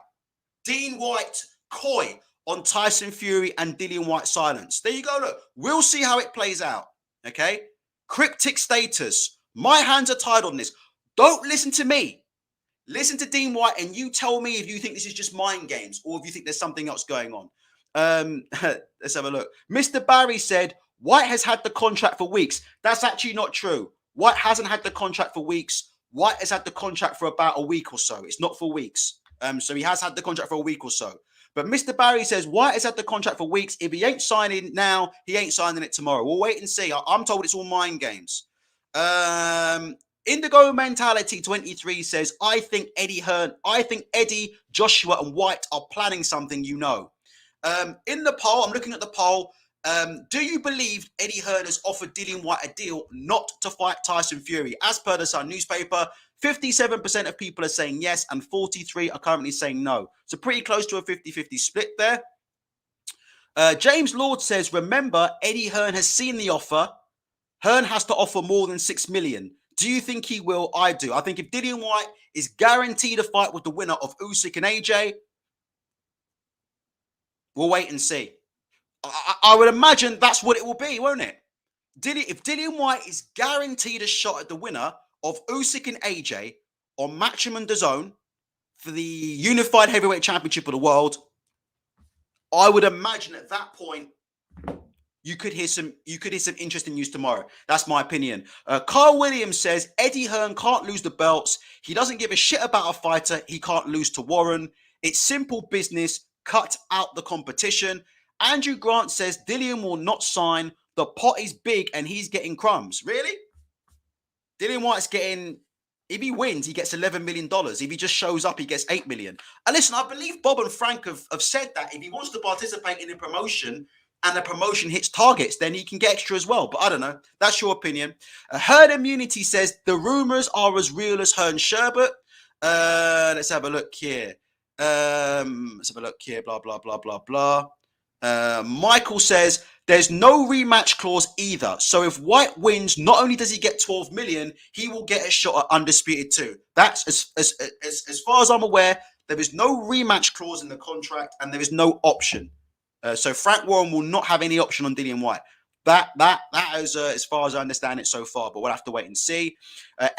Dean Whyte coy on Tyson Fury and Dillian Whyte silence. There you go. Look, we'll see how it plays out. Okay? Cryptic status. My hands are tied on this. Don't listen to me. Listen to Dean Whyte and you tell me if you think this is just mind games or if you think there's something else going on. Let's have a look. Mr. Barry said, Whyte has had the contract for weeks. That's actually not true. Whyte hasn't had the contract for weeks. Whyte has had the contract for about a week or so. It's not for weeks. So he has had the contract for a week or so. But Mr. Barry says, Whyte has had the contract for weeks. If he ain't signing now, he ain't signing it tomorrow. We'll wait and see. I'm told it's all mind games. Indigo Mentality 23 says, I think Eddie, Joshua, and Whyte are planning something, you know. In the poll, I'm looking at the poll. Do you believe Eddie Hearn has offered Dillian Whyte a deal not to fight Tyson Fury? As per the Sun newspaper, 57% of people are saying yes, and 43% are currently saying no. So pretty close to a 50-50 split there. James Lord says, remember, Eddie Hearn has seen the offer. Hearn has to offer more than $6 million. Do you think he will? I do. I think if Dillian Whyte is guaranteed a fight with the winner of Usyk and AJ, we'll wait and see. I would imagine that's what it will be, won't it? If Dillian Whyte is guaranteed a shot at the winner of Usyk and AJ on Matchroom and DAZN for the Unified Heavyweight Championship of the world, I would imagine at that point you could hear some interesting news tomorrow. That's my opinion. Carl Williams says Eddie Hearn can't lose the belts. He doesn't give a shit about a fighter. He can't lose to Warren. It's simple business. Cut out the competition. Andrew Grant says Dillian will not sign. The pot is big and he's getting crumbs. Really? Dillian Whyte's getting, if he wins, he gets $11 million. If he just shows up, he gets $8 million. And listen, I believe Bob and Frank have said that if he wants to participate in a promotion and the promotion hits targets, then he can get extra as well. But I don't know. That's your opinion. Herd Immunity says the rumors are as real as Hearn Sherbet. Let's have a look here. Blah, blah, blah, blah, blah. Michael says there's no rematch clause either. So if Whyte wins, not only does he get 12 million, he will get a shot at Undisputed too. That's as far as I'm aware, there is no rematch clause in the contract and there is no option. So Frank Warren will not have any option on Dillian Whyte. That is as far as I understand it so far, but we'll have to wait and see.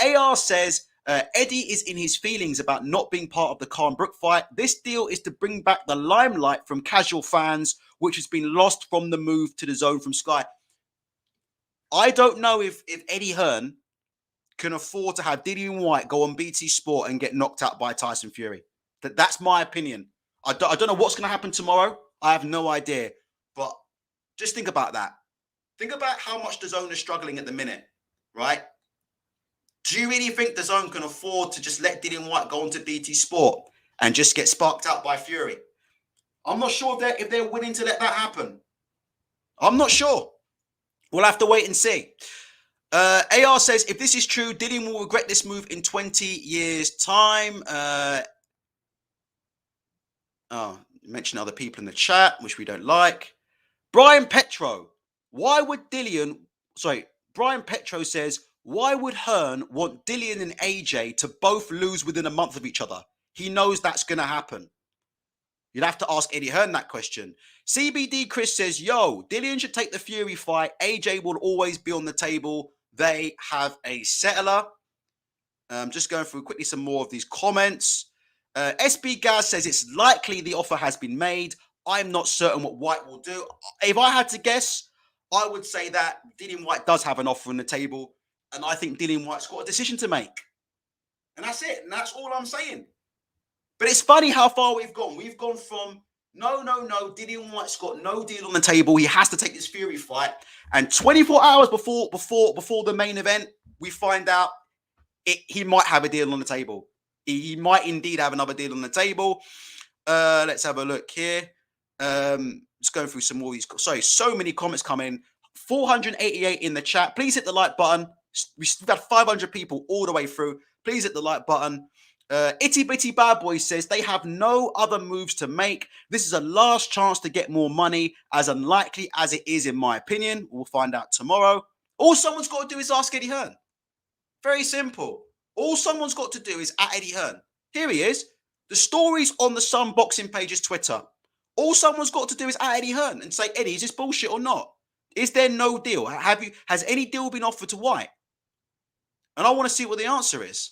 AR says Eddie is in his feelings about not being part of the Khan Brook fight. This deal is to bring back the limelight from casual fans, which has been lost from the move to DAZN from Sky. I don't know if Eddie Hearn can afford to have Dillian Whyte go on BT Sport and get knocked out by Tyson Fury. That's my opinion. I don't know what's going to happen tomorrow. I have no idea. But just think about that. Think about how much DAZN is struggling at the minute, right? Do you really think DAZN can afford to just let Dillian Whyte go onto BT Sport and just get sparked out by Fury? I'm not sure if they're willing to let that happen. I'm not sure. We'll have to wait and see. AR says, if this is true, Dillian will regret this move in 20 years' time. Mention other people in the chat, which we don't like. Brian Petro says, why would Hearn want Dillian and AJ to both lose within a month of each other? He knows that's going to happen. You'd have to ask Eddie Hearn that question. CBD Chris says, yo, Dillian should take the Fury fight. AJ will always be on the table. They have a settler. Just going through quickly some more of these comments. SB Gaz says it's likely the offer has been made. I'm not certain what Whyte will do. If I had to guess, I would say that Dillian Whyte does have an offer on the table. And I think Dillian Whyte's got a decision to make. And that's it. And that's all I'm saying. But it's funny how far we've gone. We've gone from, no, Dillian Whyte's got no deal on the table. He has to take this Fury fight. And 24 hours before the main event, we find out he might have a deal on the table. He might indeed have another deal on the table. Let's have a look here. Just going through some more of these. Sorry, so many comments coming. 488 in the chat. Please hit the like button. We've got 500 people all the way through. Please hit the like button. Itty Bitty Bad Boy says they have no other moves to make. This is a last chance to get more money, as unlikely as it is, in my opinion. We'll find out tomorrow. All someone's got to do is ask Eddie Hearn. Very simple. All someone's got to do is at Eddie Hearn. Here he is. The story's on the Sun Boxing Page's Twitter. All someone's got to do is at Eddie Hearn and say, Eddie, is this bullshit or not? Is there no deal? Has any deal been offered to Whyte? And I want to see what the answer is.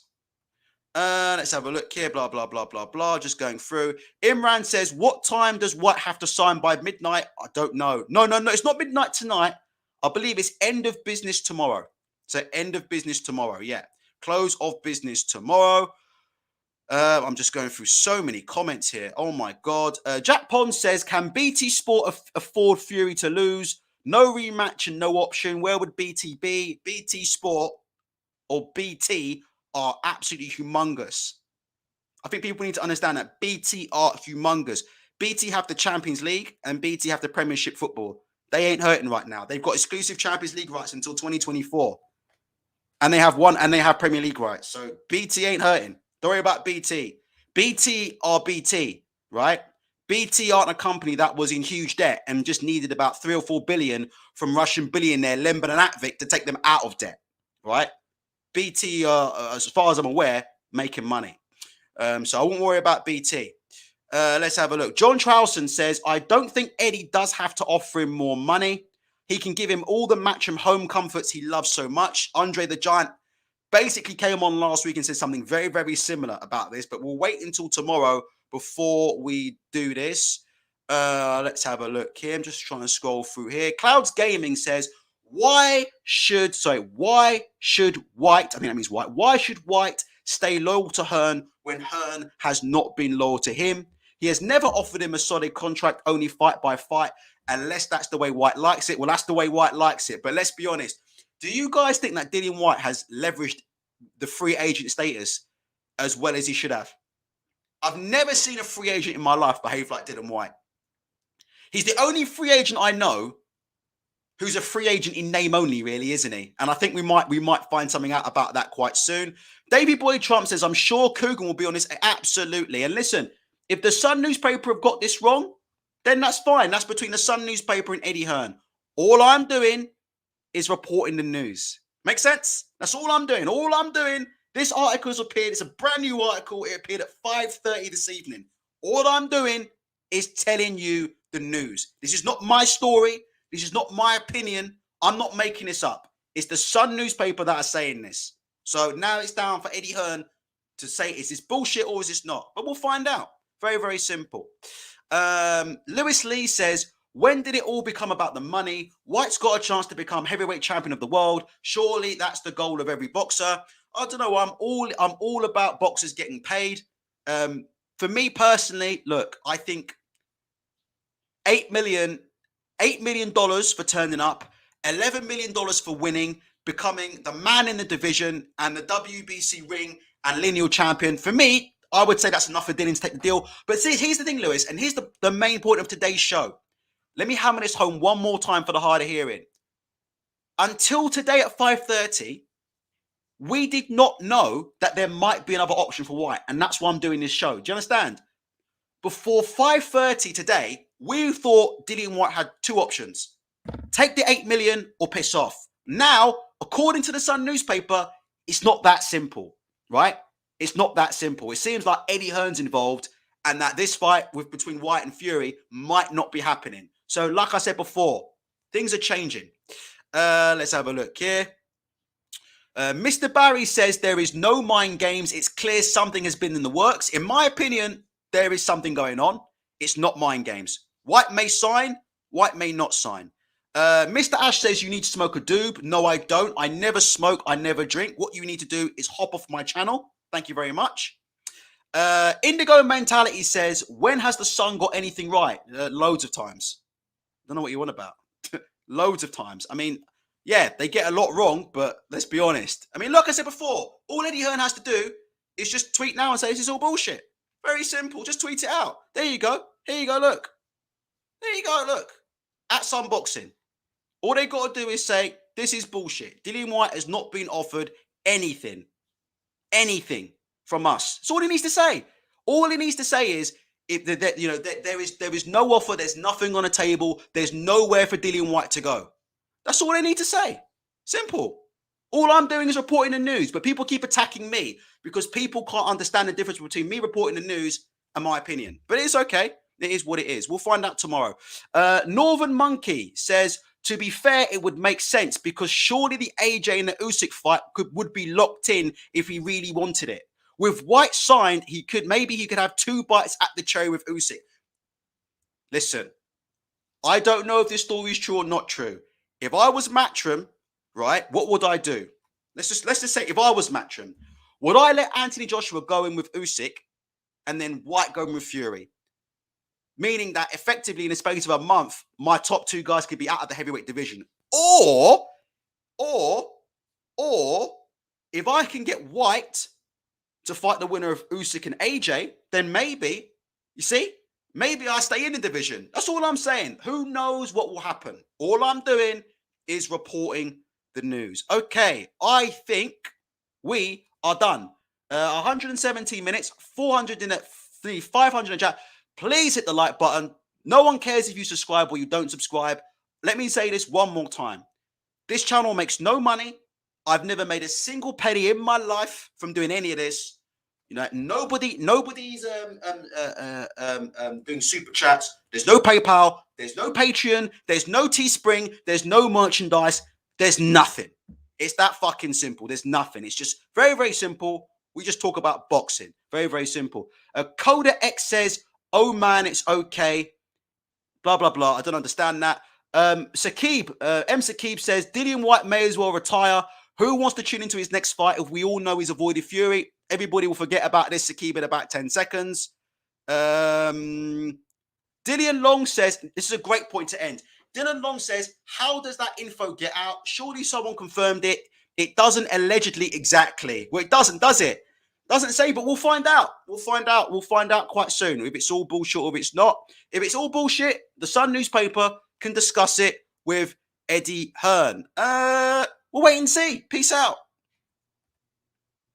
Let's have a look here. Blah, blah, blah, blah, blah. Just going through. Imran says, what time does Whyte have to sign by midnight? I don't know. No. It's not midnight tonight. I believe it's end of business tomorrow. So end of business tomorrow. Yeah. Close of business tomorrow. I'm just going through so many comments here. Oh, my God. Jack Pond says, can BT Sport afford Fury to lose? No rematch and no option. Where would BT be? BT Sport or BT are absolutely humongous. I think people need to understand that BT are humongous. BT have the Champions League and BT have the Premiership football. They ain't hurting right now. They've got exclusive Champions League rights until 2024. And they have Premier League rights. So BT ain't hurting. Don't worry about BT. BT are BT, right? BT aren't a company that was in huge debt and just needed about 3 or 4 billion from Russian billionaire Lemban and Atvik to take them out of debt, right? BT are, as far as I'm aware, making money. So I won't worry about BT. Let's have a look. John Trowson says, I don't think Eddie does have to offer him more money. He can give him all the match and home comforts he loves so much. Andre the Giant basically came on last week and said something very, very similar about this, but we'll wait until tomorrow before we do this. Let's have a look here. I'm just trying to scroll through here. Clouds Gaming says, why should Whyte, I think that means Whyte, why should Whyte stay loyal to Hearn when Hearn has not been loyal to him? He has never offered him a solid contract, only fight by fight, unless that's the way Whyte likes it. Well, that's the way Whyte likes it. But let's be honest. Do you guys think that Dillian Whyte has leveraged the free agent status as well as he should have? I've never seen a free agent in my life behave like Dillian Whyte. He's the only free agent I know who's a free agent in name only, really, isn't he? And I think we might find something out about that quite soon. Davey Boy Trump says, I'm sure Coogan will be on this. Absolutely. And listen, if the Sun newspaper have got this wrong, then that's fine. That's between the Sun newspaper and Eddie Hearn. All I'm doing is reporting the news. Make sense? That's all I'm doing. All I'm doing, this article's appeared. It's a brand new article. It appeared at 5:30 this evening. All I'm doing is telling you the news. This is not my story. This is not my opinion. I'm not making this up. It's the Sun newspaper that are saying this. So now it's down for Eddie Hearn to say, is this bullshit or is this not? But we'll find out. Very, very simple. Lewis Lee says, when did it all become about the money? Whyte's got a chance to become heavyweight champion of the world. Surely that's the goal of every boxer. I don't know. I'm all about boxers getting paid. For me personally, look, I think $8 million for turning up, $11 million for winning, becoming the man in the division and the WBC ring and lineal champion. For me, I would say that's enough for Dillian to take the deal. But see, here's the thing, Lewis, and here's the main point of today's show. Let me hammer this home one more time for the hard of hearing. until today at 5:30, we did not know that there might be another option for Whyte, and that's why I'm doing this show. Do you understand? Before 5:30 today, we thought Dillian Whyte had two options: take the 8 million or piss off. Now, according to the Sun newspaper, it's not that simple, right? It's not that simple. It seems like Eddie Hearn's involved, and that this fight between Whyte and Fury might not be happening. So, like I said before, things are changing. Let's have a look here. Mr. Barry says there is no mind games. It's clear something has been in the works. In my opinion, there is something going on. It's not mind games. Whyte may sign. Whyte may not sign. Mr. Ash says you need to smoke a doob. No, I don't. I never smoke. I never drink. What you need to do is hop off my channel. Thank you very much. Indigo Mentality says, when has the Sun got anything right? Loads of times. Don't know what you want about. Loads of times. I mean, yeah, they get a lot wrong, but let's be honest. I mean, like I said before, all Eddie Hearn has to do is just tweet now and say this is all bullshit. Very simple. Just tweet it out. There you go. Here you go. Look. There you go. Look. At Sunboxing. All they got to do is say, this is bullshit. Dillian Whyte has not been offered anything. Anything from us. That's all he needs to say. All he needs to say is, there is no offer. There's nothing on the table. There's nowhere for Dillian Whyte to go. That's all they need to say. Simple. All I'm doing is reporting the news, but people keep attacking me because people can't understand the difference between me reporting the news and my opinion. But it's okay. It is what it is. We'll find out tomorrow. Northern Monkey says, to be fair, it would make sense because surely the AJ and the Usyk fight would be locked in if he really wanted it. With Whyte signed, he could have 2 bites at the cherry with Usyk. Listen, I don't know if this story is true or not true. If I was Matchroom, right, what would I do? Let's just say if I was Matchroom, would I let Anthony Joshua go in with Usyk and then Whyte go in with Fury? Meaning that effectively in the space of a month, my top 2 guys could be out of the heavyweight division. Or if I can get Whyte to fight the winner of Usyk and AJ, then maybe, you see, maybe I stay in the division. That's all I'm saying. Who knows what will happen? All I'm doing is reporting the news. Okay, I think we are done. 117 minutes, 400 in it, 500 in chat. Please hit the like button. No one cares if you subscribe or you don't subscribe. Let me say this one more time. This channel makes no money. I've never made a single penny in my life from doing any of this. You know, nobody's doing super chats. There's no PayPal. There's no Patreon. There's no Teespring. There's no merchandise. There's nothing. It's that fucking simple. There's nothing. It's just very, very simple. We just talk about boxing. Very, very simple. Coda X says, oh man, it's okay. Blah, blah, blah. I don't understand that. Saqib, M. Saqib says, Dillian Whyte may as well retire. Who wants to tune into his next fight if we all know he's avoided Fury? Everybody will forget about this, Saqib, in about 10 seconds. Dillian Long says, this is a great point to end. Dillian Long says, how does that info get out? Surely someone confirmed it. It doesn't allegedly exactly. Well, it doesn't, does it? Doesn't say, but we'll find out. We'll find out. We'll find out quite soon if it's all bullshit or if it's not. If it's all bullshit, the Sun newspaper can discuss it with Eddie Hearn. We'll wait and see. Peace out.